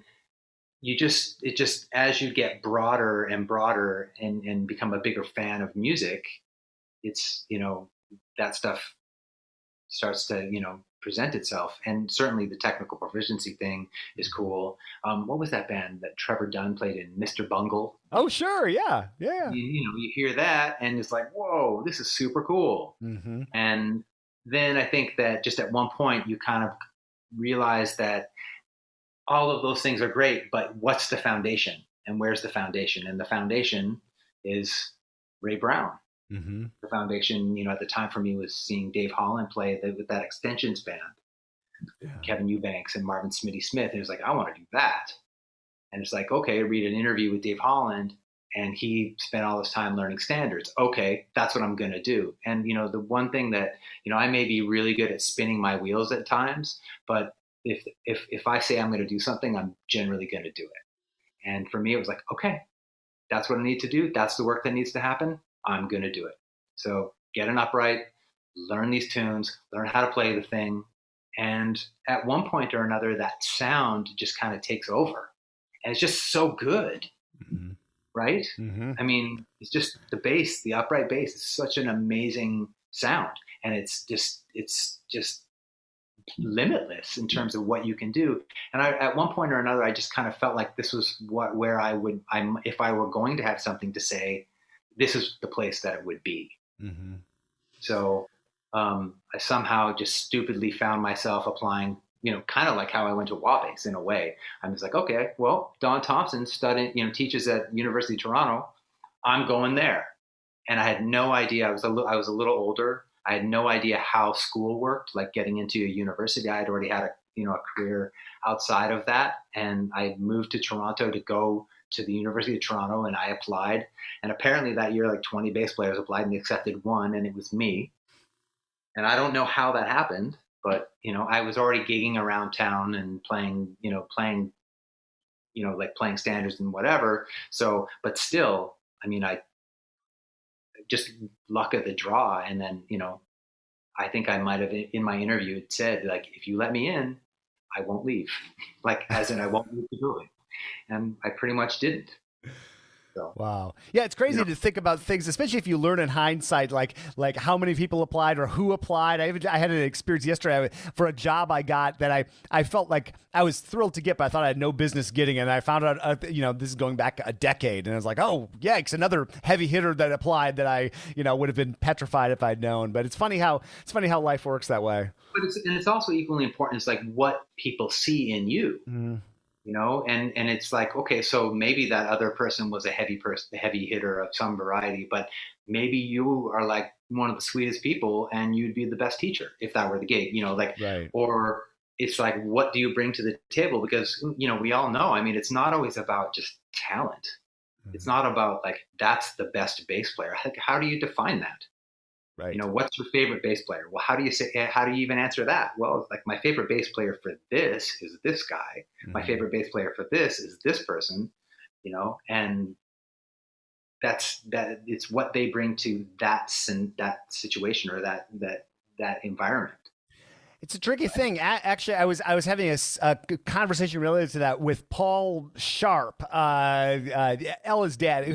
it just as you get broader and broader and become a bigger fan of music, it's, that stuff starts to, present itself. And certainly the technical proficiency thing is cool. What was that band that Trevor Dunn played in, Mr. Bungle? Oh, sure. Yeah. Yeah. You hear that and it's like, whoa, this is super cool. Mm-hmm. And then I think that just at one point you kind of realize that all of those things are great, but what's the foundation? And where's the foundation? And the foundation is Ray Brown. Mm-hmm. The foundation, at the time for me was seeing Dave Holland play with that Extensions band, Kevin Eubanks and Marvin Smitty Smith. And it was like, I want to do that. And it's like, okay, read an interview with Dave Holland, and he spent all his time learning standards. Okay, that's what I'm going to do. And, the one thing that, I may be really good at spinning my wheels at times, but if I say I'm going to do something, I'm generally going to do it. And for me, it was like, okay, that's what I need to do. That's the work that needs to happen. I'm going to do it. So get an upright, learn these tunes, learn how to play the thing. And at one point or another, that sound just kind of takes over. And it's just so good, Mm-hmm. right? Mm-hmm. I mean, it's just the bass, the upright bass is such an amazing sound. And it's just limitless in terms of what you can do. And at one point or another, I just kind of felt like this was where if I were going to have something to say, this is the place that it would be. Mm-hmm. So I somehow just stupidly found myself applying, kind of like how I went to Wabass in a way. I'm just like, okay, well, Don Thompson teaches at University of Toronto. I'm going there. And I had no idea. I was a little older. I had no idea how school worked, like getting into a university. I had already had a career outside of that. And I moved to Toronto to go to the University of Toronto, and I applied. And apparently that year, like 20 bass players applied, and they accepted one, and it was me. And I don't know how that happened, but, I was already gigging around town and playing standards and whatever. So, but still, I mean, I just luck of the draw. And then, I think I might have in my interview it said, like, if you let me in, I won't leave. Like, as in I won't leave the building. And I pretty much didn't. So, wow. Yeah, it's crazy to think about things, especially if you learn in hindsight, like how many people applied or who applied. I had an experience yesterday for a job I got that I felt like I was thrilled to get, but I thought I had no business getting. And I found out, this is going back a decade. And I was like, oh, yikes, another heavy hitter that applied that I, would have been petrified if I'd known. But it's funny how life works that way. But it's also equally important. It's like what people see in you. Mm. And it's like, okay, so maybe that other person was a heavy hitter of some variety, but maybe you are like one of the sweetest people and you'd be the best teacher if that were the gig, right. Or it's like, what do you bring to the table? Because, we all know, I mean, it's not always about just talent. Mm-hmm. It's not about like, that's the best bass player. Like, how do you define that? Right. What's your favorite bass player? Well, how do you even answer that? Well, like my favorite bass player for this is this guy. Mm-hmm. My favorite bass player for this is this person, and it's what they bring to that situation or that environment. It's a tricky thing. Actually, I was having a conversation related to that with Paul Sharp, Ella's dad.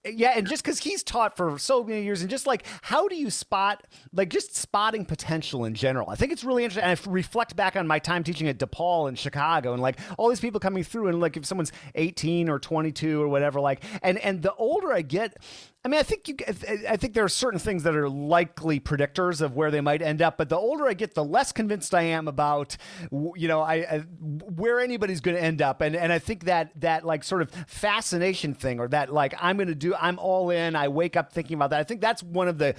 Yeah, and just because he's taught for so many years, and just like, how do you spot, like, just spotting potential in general? I think it's really interesting. And I reflect back on my time teaching at DePaul in Chicago, and like all these people coming through, and like if someone's 18 or 22 or whatever, like, and the older I get, I mean, I think there are certain things that are likely predictors of where they might end up, but the older I get, the less convinced I am about, where anybody's going to end up. And I think that like sort of fascination thing, or that like, I'm all in, I wake up thinking about that. I think that's one of the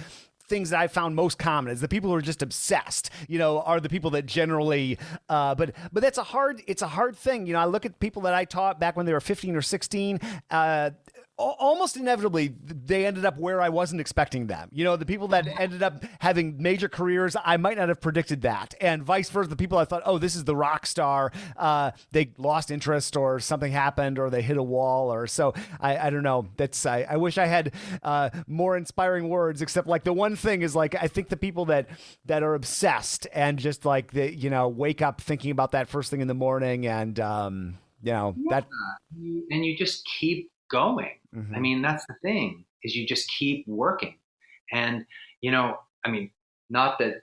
things that I found most common is the people who are just obsessed, are the people that generally, but it's a hard thing. I look at people that I taught back when they were 15 or 16, almost inevitably, they ended up where I wasn't expecting them. The people that ended up having major careers, I might not have predicted that. And vice versa, the people I thought, oh, this is the rock star, they lost interest or something happened or they hit a wall or so. I don't know. I wish I had more inspiring words, except like the one thing is like, I think the people that are obsessed and just like, wake up thinking about that first thing in the morning and, that. And you just keep going. Mm-hmm. I mean, that's the thing, is you just keep working. And, not that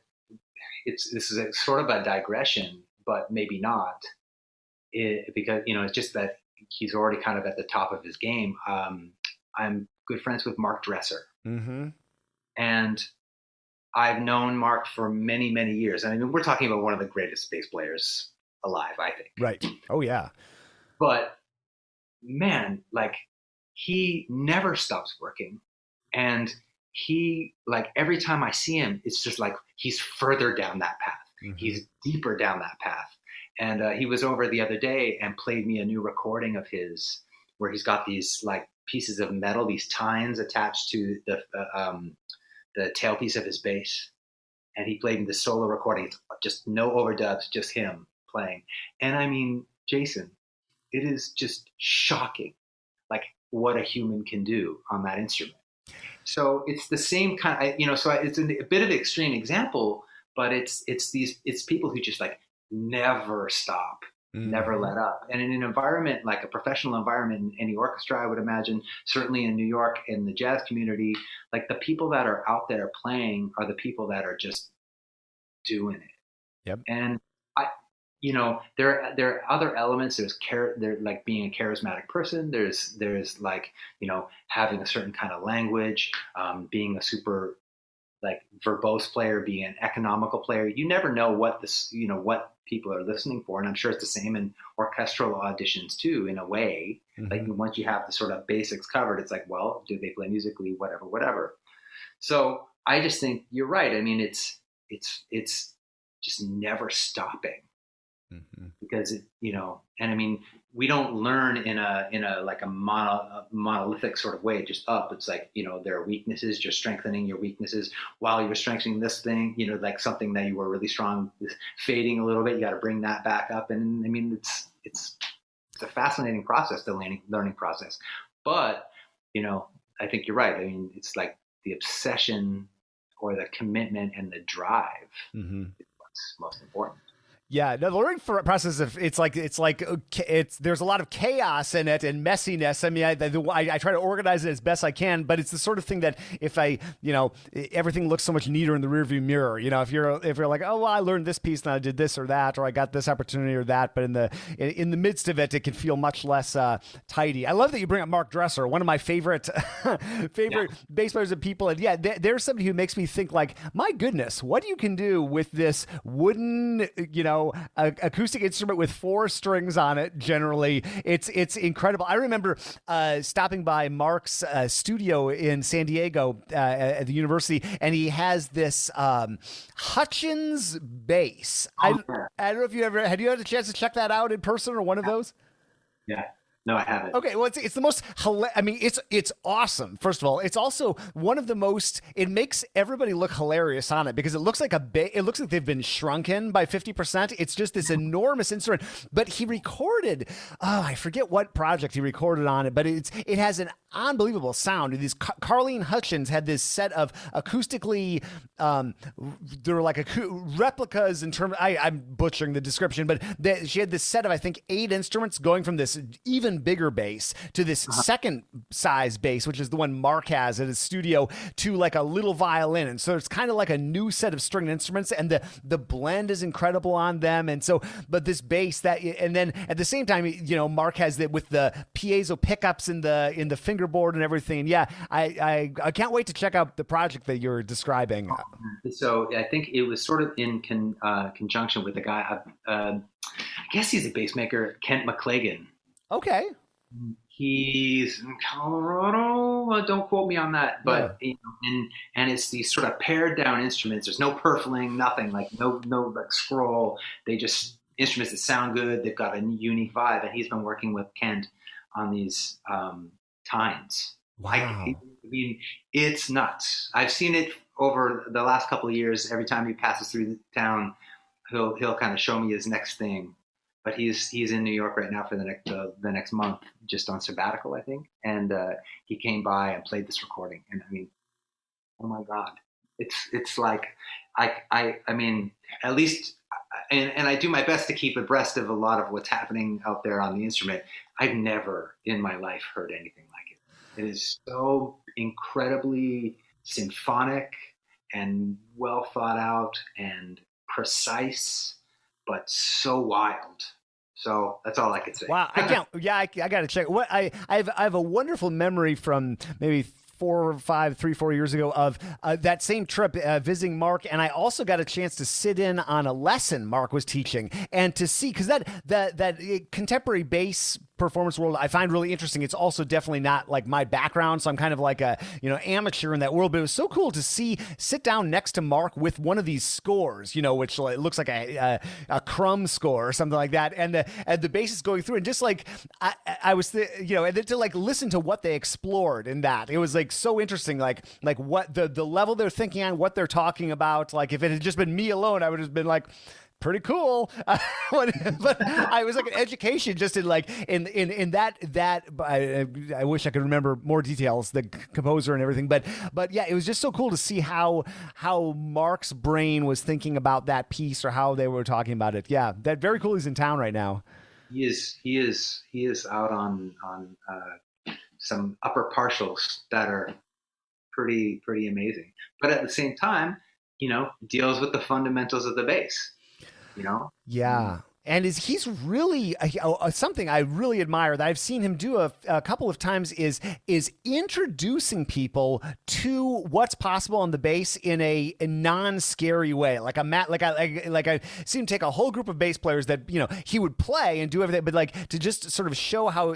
this is sort of a digression, but maybe not, because, it's just that he's already kind of at the top of his game. I'm good friends with Mark Dresser. Mm-hmm. And I've known Mark for many, many years. I mean, we're talking about one of the greatest bass players alive, I think. Right. Oh, yeah. But man, like, he never stops working. And he, like, every time I see him, it's just like he's further down that path. Mm-hmm. He's deeper down that path. And he was over the other day and played me a new recording of his where he's got these like pieces of metal, these tines attached to the tailpiece of his bass. And he played me the solo recording. It's just no overdubs, just him playing. And I mean, Jason, it is just shocking, like what a human can do on that instrument. So it's the same kind, so it's a bit of an extreme example, but it's people who just like never stop, never let up. And in an environment like a professional environment in any orchestra, I would imagine, certainly in New York in the jazz community, like the people that are out there playing are the people that are just doing it. Yep. And there are other elements. There's like being a charismatic person. There's like, having a certain kind of language, being a super like verbose player, being an economical player. You never know what what people are listening for. And I'm sure it's the same in orchestral auditions too, in a way. Mm-hmm. Like once you have the sort of basics covered, it's like, well, do they play musically? Whatever. So I just think you're right. I mean, it's just never stopping. Mm-hmm. Because and I mean, we don't learn in a like a monolithic sort of way, just up. It's like, there are weaknesses, you're strengthening your weaknesses while you're strengthening this thing, like something that you were really strong is fading a little bit. You got to bring that back up. And I mean, it's a fascinating process, the learning process. But, I think you're right. I mean, it's like the obsession or the commitment and the drive is what's most important. Yeah, the learning process of it's there's a lot of chaos in it and messiness. I mean, I try to organize it as best I can, but it's the sort of thing that if everything looks so much neater in the rearview mirror. If you're like, oh, well, I learned this piece and I did this or that, or I got this opportunity or that, but in the midst of it, it can feel much less tidy. I love that you bring up Mark Dresser, one of my favorite bass players and people. And yeah, there's somebody who makes me think like, my goodness, what you can do with this wooden, acoustic instrument with 4 strings on it. Generally, it's incredible. I remember stopping by Mark's studio in San Diego at the university, and he has this Hutchins bass. I don't know if had you had a chance to check that out in person or one of those? Yeah. No, I haven't. Okay, well, it's the most. I mean, it's awesome. First of all, it's also one of the most. It makes everybody look hilarious on it because it looks like it looks like they've been shrunken by 50%. It's just this enormous instrument. But he recorded. Oh, I forget what project he recorded on it, but it has an unbelievable sound. These Carlene Hutchins had this set of acoustically. They were like replicas in terms. I'm butchering the description, but she had this set of I think 8 instruments going from this even bigger bass to this second size bass, which is the one Mark has at his studio, to like a little violin. And so it's kind of like a new set of stringed instruments, and the blend is incredible on them. And so, but this bass and then at the same time, Mark has that with the piezo pickups in the fingerboard and everything. And yeah, I can't wait to check out the project that you're describing. So I think it was sort of in conjunction with the guy, I guess he's a bass maker, Kent McLagan. Okay. He's in Colorado. Well, don't quote me on that, but Yeah. and it's these sort of pared down instruments. There's no purfling, nothing, like no like scroll. They just instruments that sound good. They've got a unique vibe, and he's been working with Kent on these tines. Wow. I mean, it's nuts. I've seen it over the last couple of years. Every time he passes through the town, he'll kind of show me his next thing. But he's in New York right now for the next month, just on sabbatical, I think. And he came by and played this recording, and I mean, oh my God, it's like I mean, at least, and I do my best to keep abreast of a lot of what's happening out there on the instrument. I've never in my life heard anything like it. It is so incredibly symphonic and well thought out and precise, but so wild. So that's all I could say. Wow, I can't. Yeah, I got to check. What I have a wonderful memory from maybe 3-4 years ago of that same trip visiting Mark, and I also got a chance to sit in on a lesson Mark was teaching, and to see, because that contemporary bass performance world I find really interesting. It's also definitely not like my background, so I'm kind of like a amateur in that world. But it was so cool to sit down next to Mark with one of these scores, which looks like a Crumb score or something like that, and the bass is going through, and just like I was, and then to like listen to what they explored in that, it was like so interesting, like what the level they're thinking on, what they're talking about. Like if it had just been me alone, I would have been like, pretty cool. But I was like an education just in like in that I wish I could remember more details, the composer and everything, but yeah, it was just so cool to see how Mark's brain was thinking about that piece, or how they were talking about it. Yeah, that very cool. He's in town right now. He is out on some upper partials that are pretty amazing, but at the same time, deals with the fundamentals of the bass. Yeah. And he's really something I really admire that I've seen him do a couple of times is introducing people to what's possible on the bass in a non-scary way. Like I see him take a whole group of bass players that he would play and do everything, but like to just sort of show how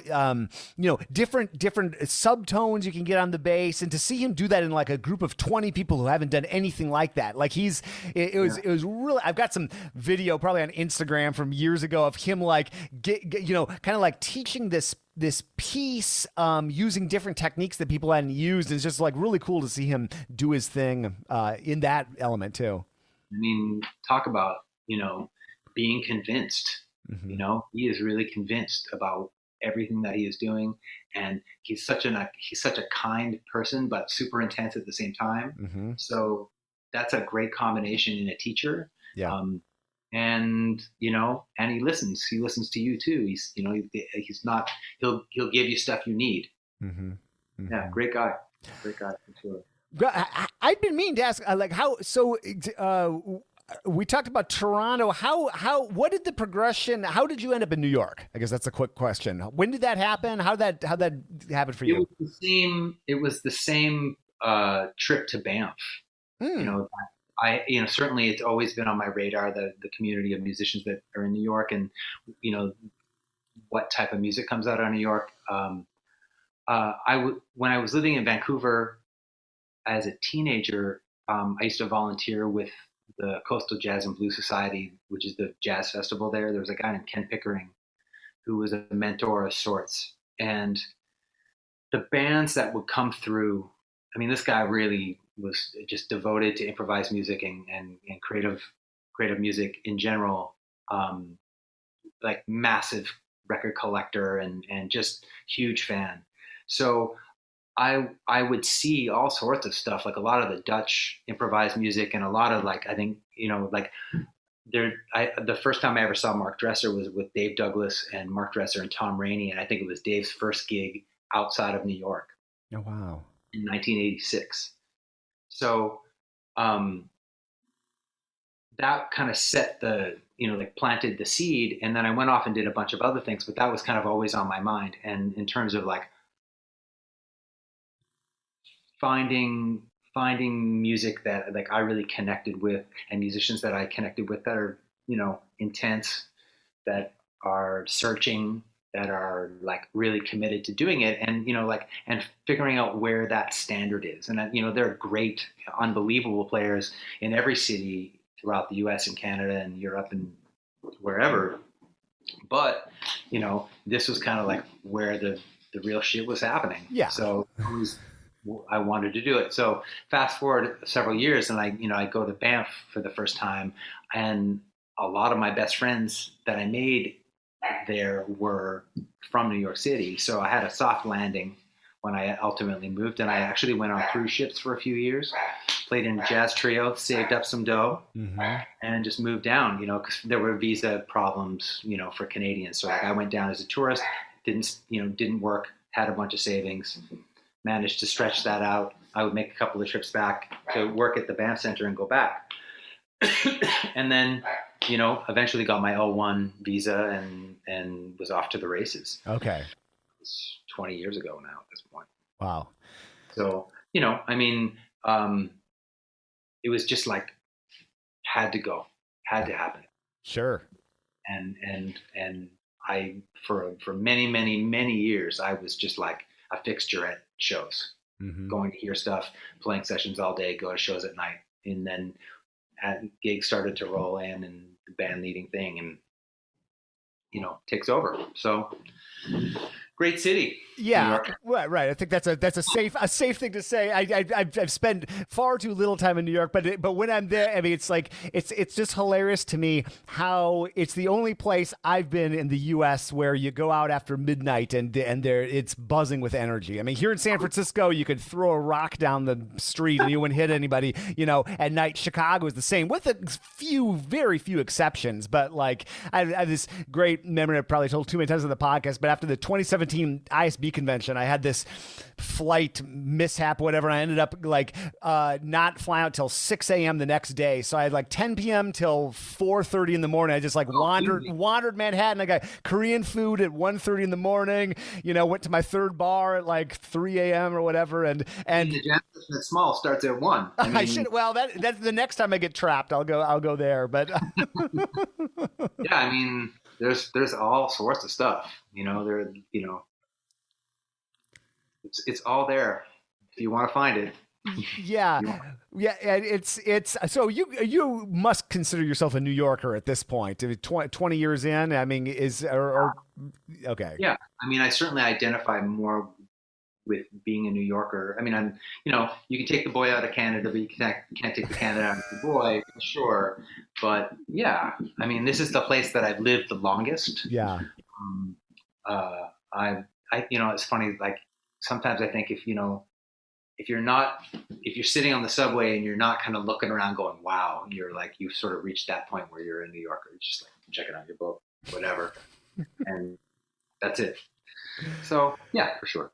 different subtones you can get on the bass, and to see him do that in like a group of 20 people who haven't done anything like that. Like it was really. I've got some video probably on Instagram from years ago of him like kind of like teaching this piece using different techniques that people hadn't used. It's just like really cool to see him do his thing in that element too. I mean, talk about being convinced. Mm-hmm. He is really convinced about everything that he is doing, and he's such a kind person, but super intense at the same time. Mm-hmm. So that's a great combination in a teacher. Yeah. And and he listens to you too. He's not, he'll give you stuff you need. Mm-hmm. Mm-hmm. Yeah. Great guy for sure. I've been meaning to ask, like how, so, we talked about Toronto. What did the progression, how did you end up in New York? I guess that's a quick question. When did that happen? How'd that happen for you? It was the same trip to Banff. Certainly it's always been on my radar, the community of musicians that are in New York, and, what type of music comes out of New York. When I was living in Vancouver as a teenager, I used to volunteer with the Coastal Jazz and Blues Society, which is the jazz festival there. There was a guy named Ken Pickering who was a mentor of sorts. And the bands that would come through, I mean, this guy really was just devoted to improvised music and creative music in general, like massive record collector and just huge fan. So I would see all sorts of stuff, like a lot of the Dutch improvised music, and a lot of like, I think, the first time I ever saw Mark Dresser was with Dave Douglas and Mark Dresser and Tom Rainey. And I think it was Dave's first gig outside of New York. Oh, wow. In 1986. So that kind of set planted the seed. And then I went off and did a bunch of other things, but that was kind of always on my mind. And in terms of like finding music that like I really connected with, and musicians that I connected with that are, intense, that are searching that are like really committed to doing it, and and figuring out where that standard is. And there are great, unbelievable players in every city throughout the U.S. and Canada and Europe and wherever. But this was kind of like where the real shit was happening. Yeah. So I wanted to do it. So fast forward several years, and I go to Banff for the first time, and a lot of my best friends that I made there were from New York City. So I had a soft landing when I ultimately moved, and I actually went on cruise ships for a few years, played in a jazz trio, saved up some dough, and just moved down, because there were visa problems, for Canadians. So I went down as a tourist, didn't work, had a bunch of savings, managed to stretch that out. I would make a couple of trips back to work at the Banff Center and go back. And then, eventually got my L1 visa and was off to the races. Okay. It's 20 years ago now at this point. Wow. So, it was just like, had to go, had to happen. Sure. And I, for many, many, many years, I was just like a fixture at shows, going to hear stuff, playing sessions all day, go to shows at night. And then gigs started to roll in, and the band leading thing, and takes over. So great city. Yeah, right. I think that's a safe thing to say. I've spent far too little time in New York, but when I'm there, I mean, it's like it's just hilarious to me how it's the only place I've been in the U.S. where you go out after midnight and there it's buzzing with energy. I mean, here in San Francisco, you could throw a rock down the street and you wouldn't hit anybody. At night, Chicago is the same, with a very few exceptions. But like, I have this great memory I've probably told too many times on the podcast. But after the 2017 ISB convention, I had this flight mishap, whatever. I ended up not flying out till 6 a.m. the next day. So I had like 10 p.m. till 4:30 in the morning. I just wandered Manhattan. I got Korean food at 1:30 in the morning. Went to my third bar at like 3 a.m. or whatever. And the jam session at Small starts at 1. I should. Well, that's the next time I get trapped. I'll go there. But yeah, I mean, there's all sorts of stuff. It's all there if you want to find it. Yeah. It's so you must consider yourself a New Yorker at this point. 20 years in, I mean, okay. Yeah, I mean, I certainly identify more with being a New Yorker. I mean, I'm, you can take the boy out of Canada, but you can't take the Canada out of the boy, sure. But yeah, I mean, this is the place that I've lived the longest. Yeah. It's funny, like, sometimes I think if you're sitting on the subway and you're not kind of looking around going, wow, you're like, you've sort of reached that point where you're a New Yorker. You're just like checking out your book, whatever. And that's it. So yeah, for sure.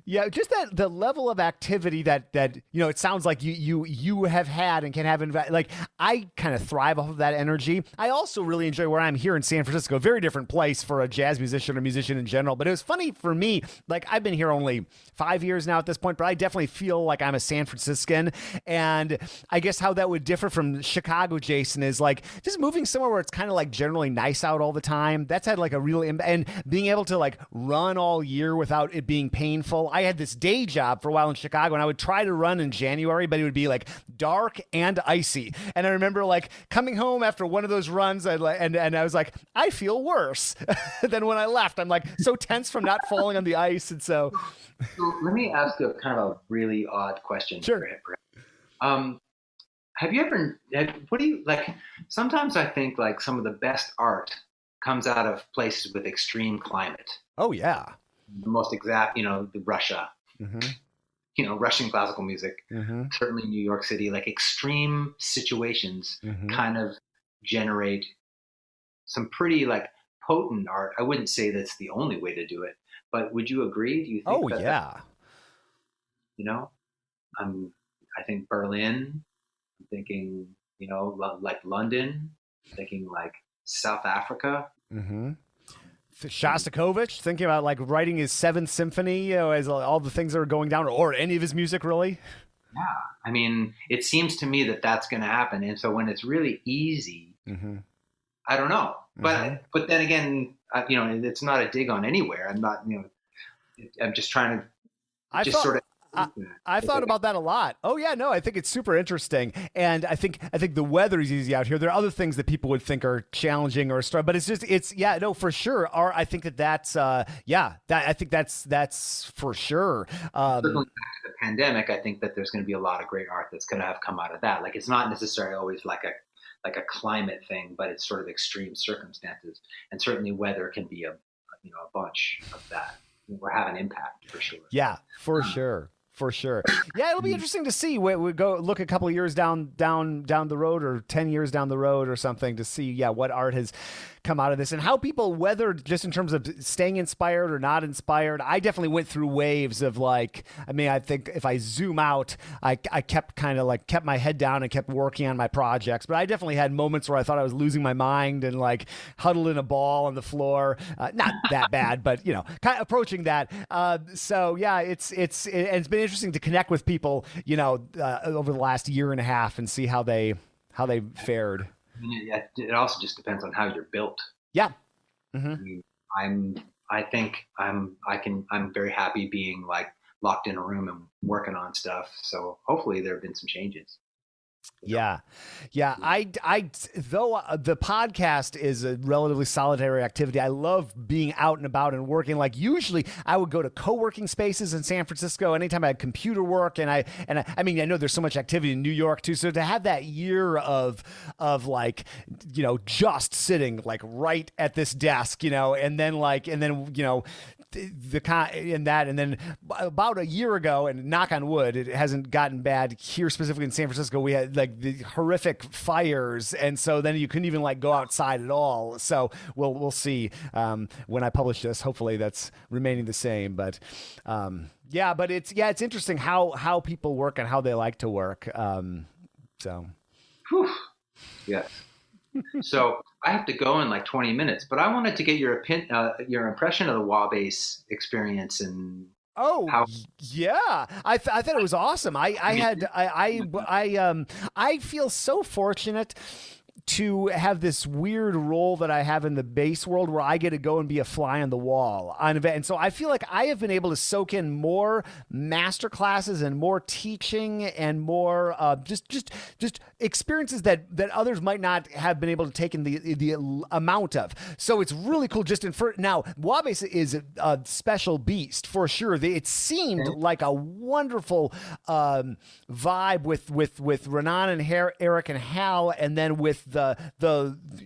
Yeah, just the level of activity that it sounds like you have had and can have like I kind of thrive off of that energy. I also really enjoy where I'm here in San Francisco, a very different place for a jazz musician or musician in general. But it was funny for me, like I've been here only 5 years now at this point, but I definitely feel like I'm a San Franciscan. And I guess how that would differ from Chicago, Jason, is like just moving somewhere where it's kind of like generally nice out all the time. That's had like a real and being able to like run all year without it being painful. I had this day job for a while in Chicago, and I would try to run in January, but it would be like dark and icy. And I remember like coming home after one of those runs, and I was like, I feel worse than when I left. I'm like so tense from not falling on the ice, and so. So let me ask you kind of a really odd question. Sure. Have you ever? What do you like? Sometimes I think like some of the best art comes out of places with extreme climate. Oh yeah. The most exact, the Russia, Russian classical music, certainly New York City, like extreme situations kind of generate some pretty like potent art. I wouldn't say that's the only way to do it, but would you agree? Do you think? Oh yeah. I think Berlin, I'm thinking, like London, I'm thinking like South Africa. Shostakovich, thinking about like writing his 7th symphony, as all the things that are going down, or any of his music, really. Yeah, I mean, it seems to me that that's going to happen, and so when it's really easy, I don't know. But then again, it's not a dig on anywhere. I'm not, I'm just trying to I've thought about that a lot. Oh yeah, no, I think it's super interesting, and I think the weather is easy out here. There are other things that people would think are challenging or but for sure. I think that's for sure. Circling back to the pandemic, I think that there's going to be a lot of great art that's going to have come out of that. Like it's not necessarily always like a climate thing, but it's sort of extreme circumstances, and certainly weather can be a bunch of that. We're having impact for sure. Yeah, for sure. For sure. Yeah, it'll be interesting to see. We go look a couple of years down the road, or 10 years down the road or something, to see, what art has come out of this and how people, whether just in terms of staying inspired or not inspired. I definitely went through waves of I think if I zoom out, I kept kept my head down and kept working on my projects. But I definitely had moments where I thought I was losing my mind and huddled in a ball on the floor. Not that bad, but kind of approaching that. So yeah, it's been interesting to connect with people, over the last year and a half and see how they fared. It also just depends on how you're built. Yeah. Mm-hmm. I'm very happy being locked in a room and working on stuff. So hopefully there have been some changes. Yeah. Though the podcast is a relatively solitary activity, I love being out and about and working. Usually I would go to co-working spaces in San Francisco anytime I had computer work. And I know there's so much activity in New York too. So to have that year of just sitting right at this desk, and then and then about a year ago, and knock on wood, it hasn't gotten bad here specifically in San Francisco. We had the horrific fires, and so then you couldn't even go outside at all. So we'll see when I publish this. Hopefully that's remaining the same. But but it's interesting how people work and how they like to work. Yes. So I have to go in 20 minutes, but I wanted to get your impression of the Wabass experience and. Oh, yeah. I thought it was awesome. I feel so fortunate to have this weird role that I have in the bass world where I get to go and be a fly on the wall on event. And so I feel like I have been able to soak in more master classes and more teaching and more just experiences that others might not have been able to take in the amount of. So it's really cool. Now, Wabass is a special beast for sure. It seemed like a wonderful vibe with Renan and Eric and Hal, and then with the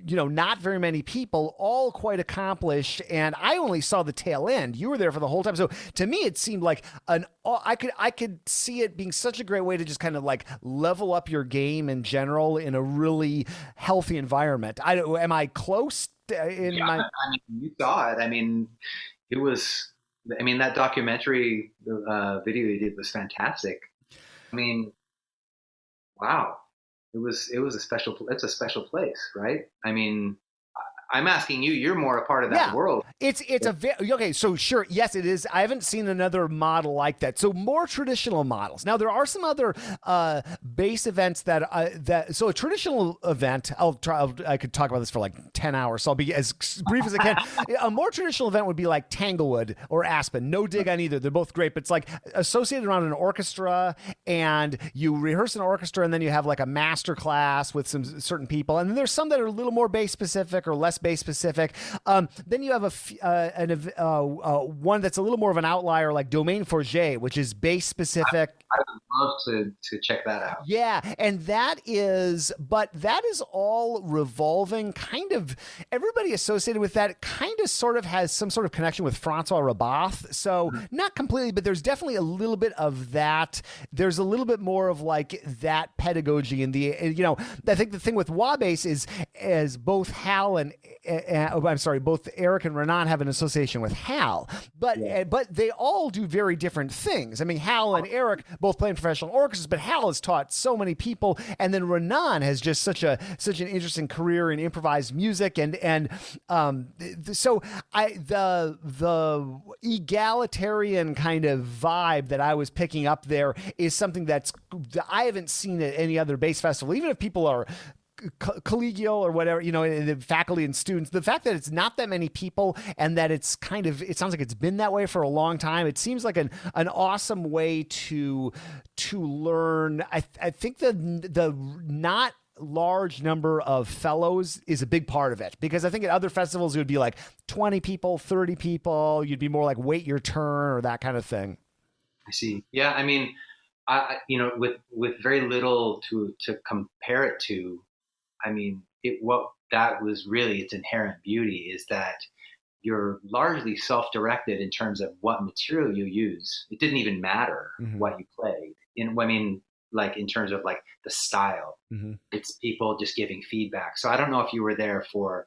not very many people, all quite accomplished, and I only saw the tail end. You were there for the whole time, so to me it seemed like I could see it being such a great way to just kind of level up your game in general in a really healthy environment. Am I close? You saw it. It was. That documentary video you did was fantastic. Wow. It's a special place, right? I'm asking you, you're more a part of that world. Okay, so sure. Yes, it is. I haven't seen another model like that. So more traditional models. Now there are some other bass events so a traditional event, I could talk about this for 10 hours. So I'll be as brief as I can. A more traditional event would be like Tanglewood or Aspen. No dig on either. They're both great, but it's associated around an orchestra, and you rehearse an orchestra, and then you have a master class with some certain people. And then there's some that are a little more bass specific or less bass specific. Then you have one that's a little more of an outlier, like Domaine Forget, which is bass specific. I would love to check that out. Yeah, and that is all revolving. Kind of everybody associated with that kind of sort of has some sort of connection with Francois Rabath. So not completely, but there's definitely a little bit of that. There's a little bit more of that pedagogy in the. I think the thing with Wabass is as both Hal and both Eric and Renan have an association with Hal, but they all do very different things. Hal and Eric both play in professional orchestras, but Hal has taught so many people, and then Renan has just such an interesting career in improvised music, so the egalitarian kind of vibe that I was picking up there is something I haven't seen at any other bass festival, even if people are collegial or whatever, the faculty and students, the fact that it's not that many people and that it's it sounds like it's been that way for a long time. It seems like an awesome way to learn. I think the not large number of fellows is a big part of it, because I think at other festivals it would be like 20 people, 30 people. You'd be more like wait your turn or that kind of thing. I see. Yeah. I mean, with very little to compare it to, I mean, that was really its inherent beauty, is that you're largely self-directed in terms of what material you use. It didn't even matter what you played. Like in terms of like the style, it's people just giving feedback. So I don't know if you were there for,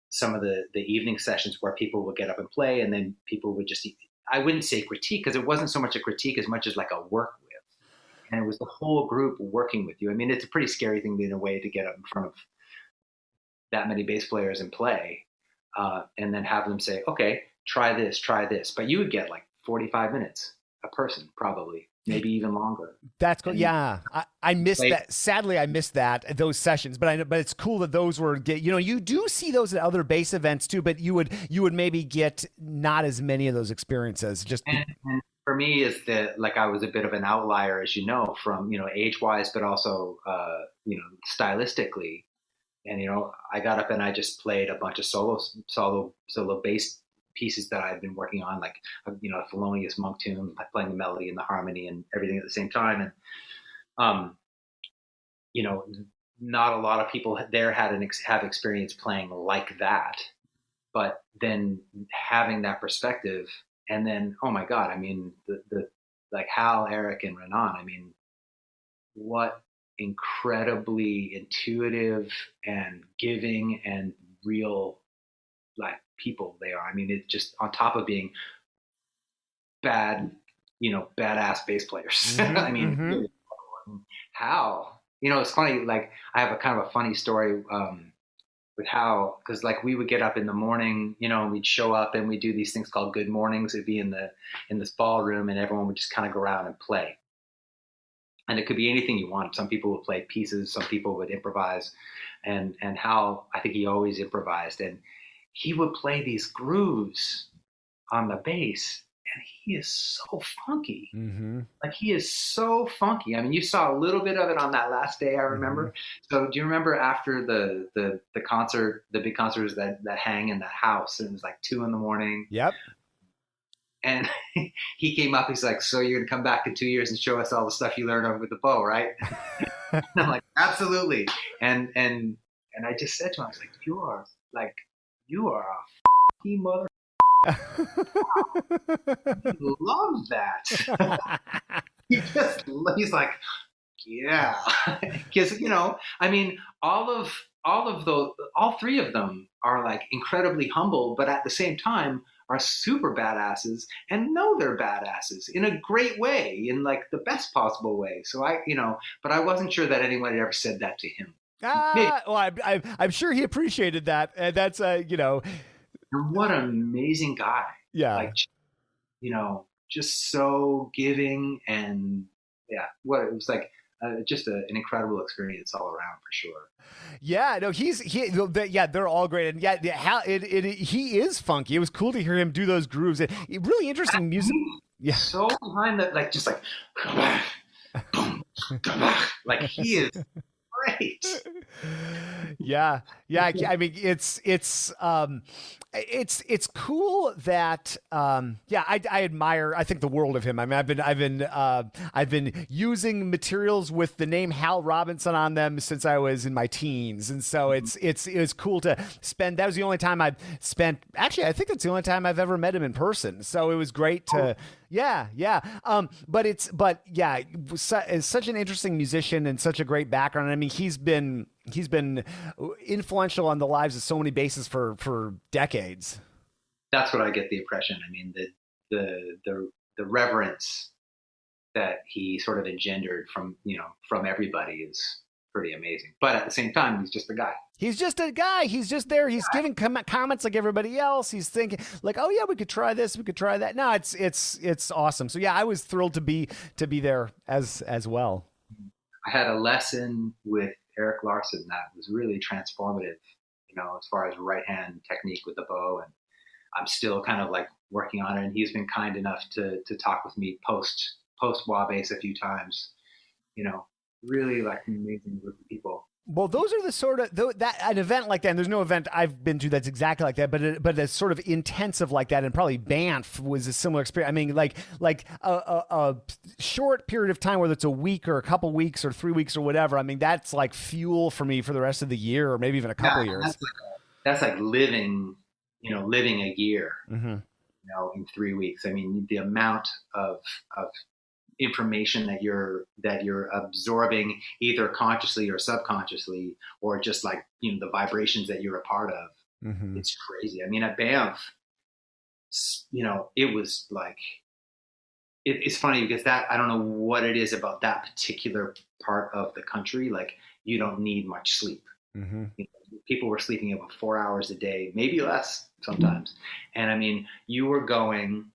some of the evening sessions where people would get up and play, and then people would just, I wouldn't say critique, because it wasn't so much a critique as much as like a work with. And it was the whole group working with you. I mean, it's a pretty scary thing in a way to get up in front of that many bass players and play, and then have them say, okay, try this. But you would get like 45 minutes a person, probably. Maybe even longer. That's cool. Yeah, I missed that. Sadly, I missed those sessions. But it's cool that those were. You do see those at other bass events too. But you would maybe get not as many of those experiences. And for me, is that like I was a bit of an outlier, as you know, from age wise, but also stylistically. And I got up and I just played a bunch of solo bass pieces that I've been working on, like a Thelonious Monk tune, playing the melody and the harmony and everything at the same time. And not a lot of people there have experience playing like that, but then having that perspective, and then oh my God, I mean the like Hal, Eric, and Renan. I mean, what incredibly intuitive and giving and real like people they are. I mean, it's just on top of being badass bass players. I mean, really, how, it's funny, like I have a kind of a funny story with how, because like we would get up in the morning, and we'd show up and we'd do these things called good mornings. It'd be in this ballroom, and everyone would just kind of go around and play. And it could be anything you want. Some people would play pieces, some people would improvise, and Hal, I think he always improvised, and he would play these grooves on the bass, and he is so funky. Like he is so funky. I mean, you saw a little bit of it on that last day, I remember. So do you remember after the concert, the big concert was that hang in that house, and it was like 2 a.m. Yep. And he came up, he's like, so you're going to come back in 2 years and show us all the stuff you learned over with the bow, right? And I'm like, absolutely. And I just said to him, I was like, you are a f***ing mother. I love that. He's like, yeah. Because, I mean, all three of them are like incredibly humble, but at the same time are super badasses and know they're badasses in a great way, in like the best possible way. So but I wasn't sure that anyone had ever said that to him. Well, I'm sure he appreciated that. And that's, what an amazing guy. Yeah. Like, just so giving, and yeah, it was like just an incredible experience all around for sure. Yeah, no, they're all great. And he is funky. It was cool to hear him do those grooves. Really interesting music. Yeah. So behind that, like, just like, like he is great. Yeah. I mean, it's cool that I admire, I think, the world of him. I mean, I've been using materials with the name Hal Robinson on them since I was in my teens, and so it's cool to spend. That was the only time I've spent. Actually, I think that's the only time I've ever met him in person. So it was great to. Yeah. Is such an interesting musician and such a great background. I mean, he's been influential on the lives of so many bassists for decades. That's what I get the impression. I mean, the reverence that he sort of engendered from everybody is pretty amazing. But at the same time, he's just a guy. He's just a guy. He's just there. He's giving comments like everybody else. He's thinking like, oh yeah, we could try this. We could try that. No, it's awesome. So yeah, I was thrilled to be there as well. I had a lesson with Eric Larson that was really transformative, as far as right hand technique with the bow. And I'm still kind of like working on it. And he's been kind enough to talk with me post Wabass a few times, really like an amazing group of people. Well, those are the sort of that an event like that. And there's no event I've been to that's exactly like that, but it's sort of intensive like that. And probably Banff was a similar experience. I mean, like a short period of time, whether it's a week or a couple weeks or 3 weeks or whatever. I mean, that's like fuel for me for the rest of the year, or maybe even a couple years. That's like living a year, mm-hmm. In 3 weeks. I mean, the amount of information that you're absorbing either consciously or subconsciously, or just like, the vibrations that you're a part of. Mm-hmm. It's crazy. I mean, at Banff, it was like, it's funny because I don't know what it is about that particular part of the country. Like, you don't need much sleep. Mm-hmm. People were sleeping about 4 hours a day, maybe less sometimes. And I mean, you were going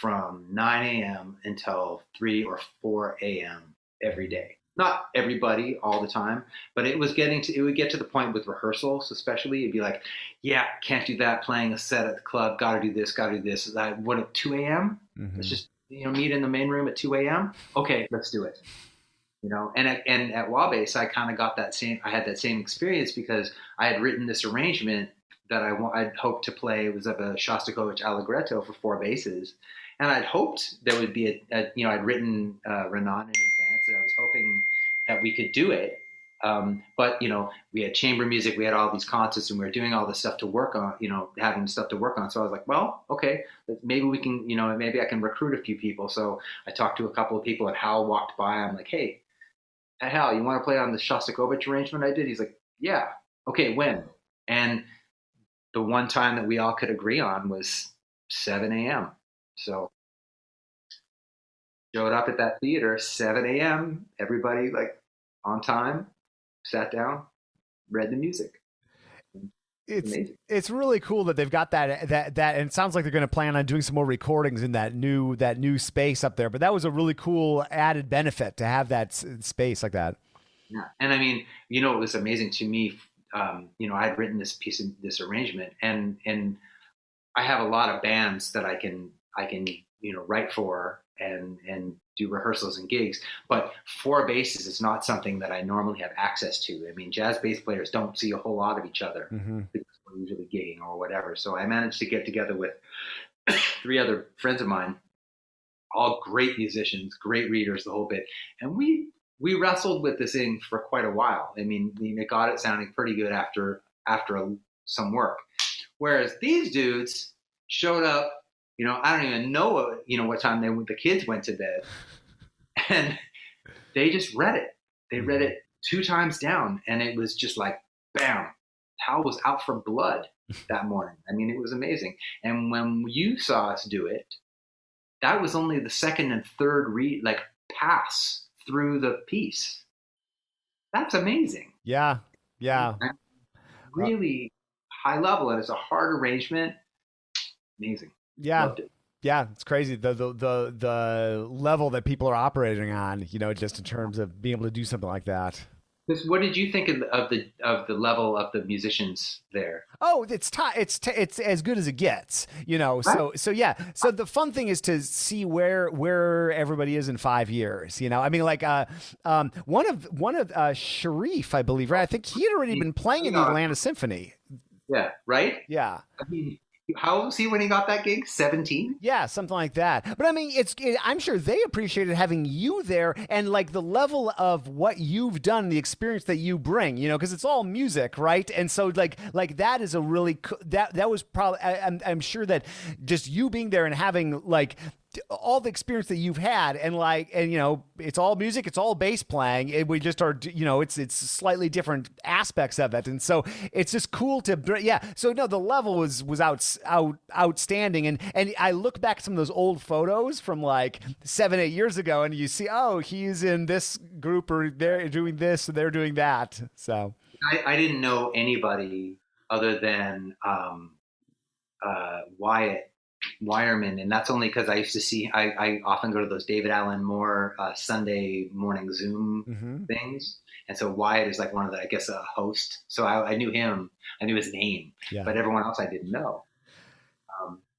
from 9 a.m. until 3 or 4 a.m. every day. Not everybody all the time, but it would get to the point with rehearsals, especially. It'd be like, yeah, can't do that, playing a set at the club, gotta do this. What, at 2 a.m.? Mm-hmm. Let's just, meet in the main room at 2 a.m. Okay, let's do it. And at Wabass, I kind of got I had that same experience because I had written this arrangement that I'd hoped to play. It was of a Shostakovich Allegretto for 4 basses. And I'd hoped there would be I'd written Renan in advance, and I was hoping that we could do it. But, we had chamber music, we had all these concerts, and we were doing all this stuff to work on, having stuff to work on. So I was like, well, okay, maybe we can, maybe I can recruit a few people. So I talked to a couple of people, and Hal walked by. I'm like, hey, Hal, you want to play on the Shostakovich arrangement I did? He's like, yeah. Okay, when? And the one time that we all could agree on was 7 a.m. So showed up at that theater, 7 a.m. Everybody like on time, sat down, read the music. It's really cool that they've got that, and it sounds like they're going to plan on doing some more recordings in that new space up there. But that was a really cool added benefit to have that space like that. Yeah, and I mean, it was amazing to me. I had written this arrangement, and I have a lot of bands that I can write for and do rehearsals and gigs, but 4 basses is not something that I normally have access to. I mean, jazz bass players don't see a whole lot of each other mm-hmm. because we're usually gigging or whatever. So I managed to get together with 3 other friends of mine, all great musicians, great readers, the whole bit. And we wrestled with this thing for quite a while. I mean, it got it sounding pretty good after some work. Whereas these dudes showed up, I don't even know what time the kids went to bed, and they just read it. They read it 2 times down, and it was just like, bam, Hal was out for blood that morning. I mean, it was amazing. And when you saw us do it, that was only the second and third pass through the piece. That's amazing. Yeah. Really high level, and it's a hard arrangement. Amazing. Yeah. Loved it. Yeah, it's crazy the level that people are operating on, just in terms of being able to do something like that. What did you think of the level of the musicians there? Oh, it's as good as it gets, Right? So yeah. So the fun thing is to see where everybody is in 5 years. I mean, like one of Sharif, I believe, right? I think he had already been playing in the Atlanta Symphony. Yeah. Right. Yeah. I mean, how old was he when he got that gig? 17? Yeah, something like that. But I mean, I'm sure they appreciated having you there and like the level of what you've done, the experience that you bring, because it's all music, right? And so like that is a really that was probably I'm sure that just you being there and having like all the experience that you've had and it's all music, it's all bass playing. We just are, it's slightly different aspects of it. And so it's just cool So no, the level was outstanding. And I look back at some of those old photos from like 7-8 years ago and you see, oh, he's in this group or they're doing this and they're doing that. So I didn't know anybody other than Wyatt, wireman, and that's only because I used to see. I often go to those David Allen Moore Sunday morning Zoom things, and so Wyatt is like one of the, I guess, a host. So I knew him. I knew his name, but everyone else I didn't know.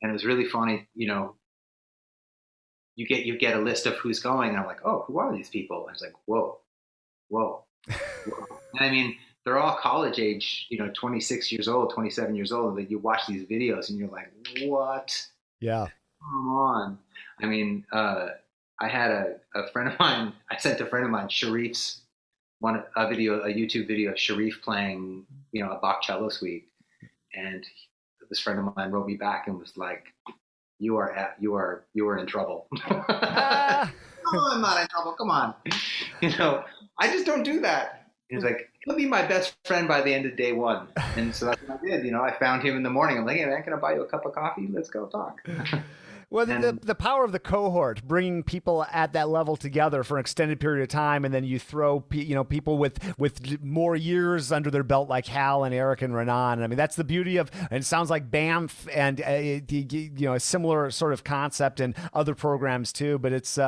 And it was really funny. You know, you get a list of who's going, and I'm like, oh, who are these people? And I was like, whoa. And I mean, they're all college age, 26 years old, 27 years old. But you watch these videos and you're like, what? Yeah. Come on. I mean, I had a friend of mine, I sent a friend of mine, Sharif's, a YouTube video of Sharif playing, a Bach cello suite. And this friend of mine wrote me back and was like, you are in trouble. Oh, I'm not in trouble. Come on. I just don't do that. He's like, he'll be my best friend by the end of day one. And so that's what I did. I found him in the morning. I'm like, hey man, can I buy you a cup of coffee? Let's go talk. Well, the power of the cohort, bringing people at that level together for an extended period of time, and then you throw people with more years under their belt like Hal and Eric and Renan. I mean, that's the beauty of, and it sounds like Banff and a similar sort of concept in other programs too. But it's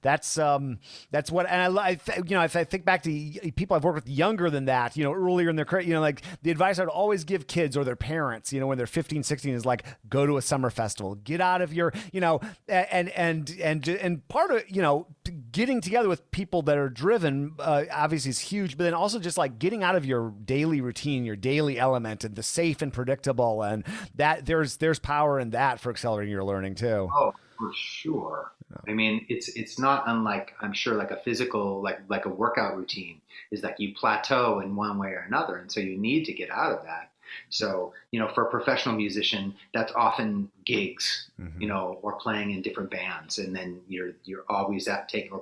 that's what, and if I think back to people I've worked with younger than that, earlier in their career, like the advice I'd always give kids or their parents, when they're 15, 16 is like, go to a summer festival, get out of your and part of, getting together with people that are driven, obviously is huge, but then also just like getting out of your daily routine, your daily element, and the safe and predictable, and that there's power in that for accelerating your learning too. Oh, for sure. I mean, it's not unlike, I'm sure, like a physical, like a workout routine is like you plateau in one way or another. And so you need to get out of that. So, for a professional musician, that's often gigs, or playing in different bands. And then you're always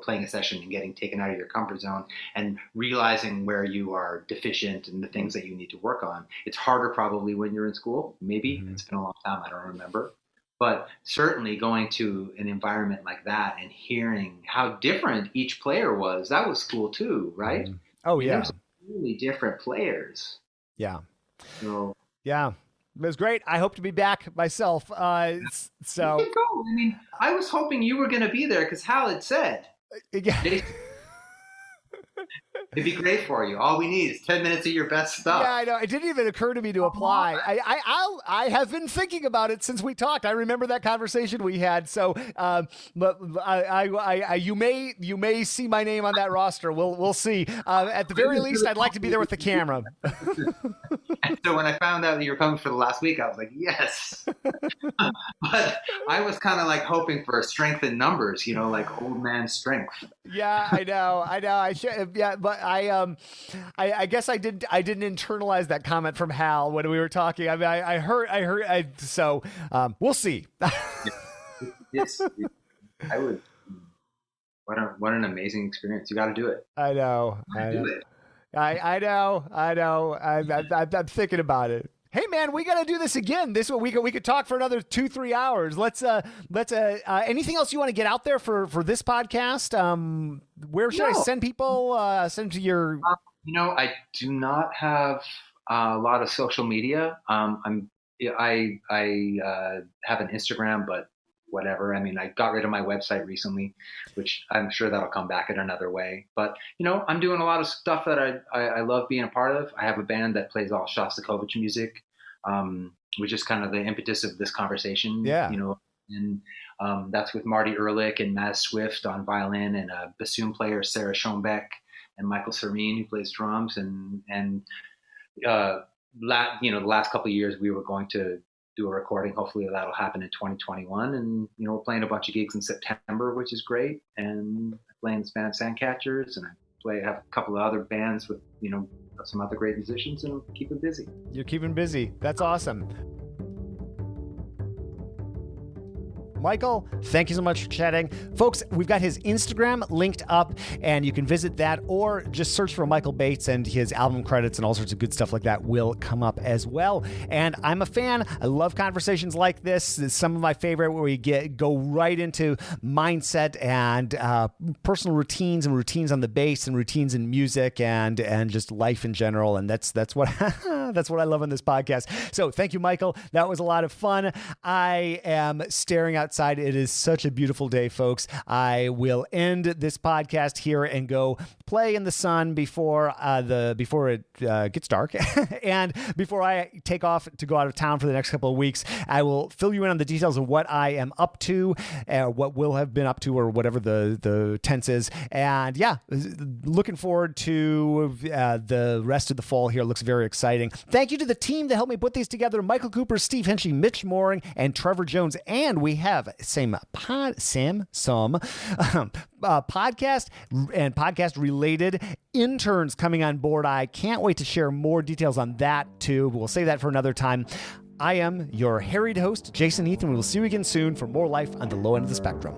playing a session and getting taken out of your comfort zone and realizing where you are deficient and the things that you need to work on. It's harder probably when you're in school. Maybe it's been a long time. I don't remember. But certainly going to an environment like that and hearing how different each player was, that was cool too, right? Oh, yeah. There's really different players. Yeah. So, yeah, it was great. I hope to be back myself. So you can go. I mean, I was hoping you were going to be there because Hal had said it'd be great for you. All we need is 10 minutes of your best stuff. Yeah, I know. It didn't even occur to me to apply. I have been thinking about it since we talked. I remember that conversation we had. So, but you may see my name on that roster. We'll see. At the very least, I'd like to be there with the camera. And so when I found out that you were coming for the last week, I was like, yes. But I was kind of like hoping for strength in numbers, like old man strength. Yeah, I know. I should. Yeah, but I guess I didn't internalize that comment from Hal when we were talking. I mean, I heard. So we'll see. Yes, I would. What an amazing experience! You got to do it. I know. Do it. I know. I'm thinking about it. Hey man, we got to do this again. This we could talk for another 2-3 hours. Let's anything else you want to get out there for this podcast? Where should I send people? Send to your. I do not have a lot of social media. I have an Instagram, but whatever. I mean, I got rid of my website recently, which I'm sure that'll come back in another way. But, I'm doing a lot of stuff that I love being a part of. I have a band that plays all Shostakovich music, which is kind of the impetus of this conversation. Yeah. And that's with Marty Ehrlich and Maz Swift on violin, and a bassoon player, Sarah Schoenbeck, and Michael Serene, who plays drums. And the last couple of years we were going to do a recording. Hopefully that'll happen in 2021. And, we're playing a bunch of gigs in September, which is great. And I play in this band Sandcatchers, and I have a couple of other bands with, some other great musicians, and I'm keeping busy. You're keeping busy. That's awesome. Michael, thank you so much for chatting. Folks, we've got his Instagram linked up, and you can visit that or just search for Michael Bates, and his album credits and all sorts of good stuff like that will come up as well. And I'm a fan. I love conversations like this. It's some of my favorite, where we go right into mindset and personal routines and routines on the bass and routines in music and just life in general. And that's what that's what I love on this podcast. So thank you, Michael. That was a lot of fun. I am staring outside. It is such a beautiful day, folks. I will end this podcast here and go play in the sun before it gets dark, and before I take off to go out of town for the next couple of weeks. I will fill you in on the details of what I am up to, what will have been up to, or whatever the tense is. And yeah, looking forward to the rest of the fall here. It looks very exciting. Thank you to the team that helped me put these together: Michael Cooper, Steve Henchy, Mitch Mooring, and Trevor Jones. And we have podcast and podcast related interns coming on board. I can't wait to share more details on that too. We'll save that for another time. I am your harried host, Jason Heath, and we will see you again soon for more life on the low end of the spectrum.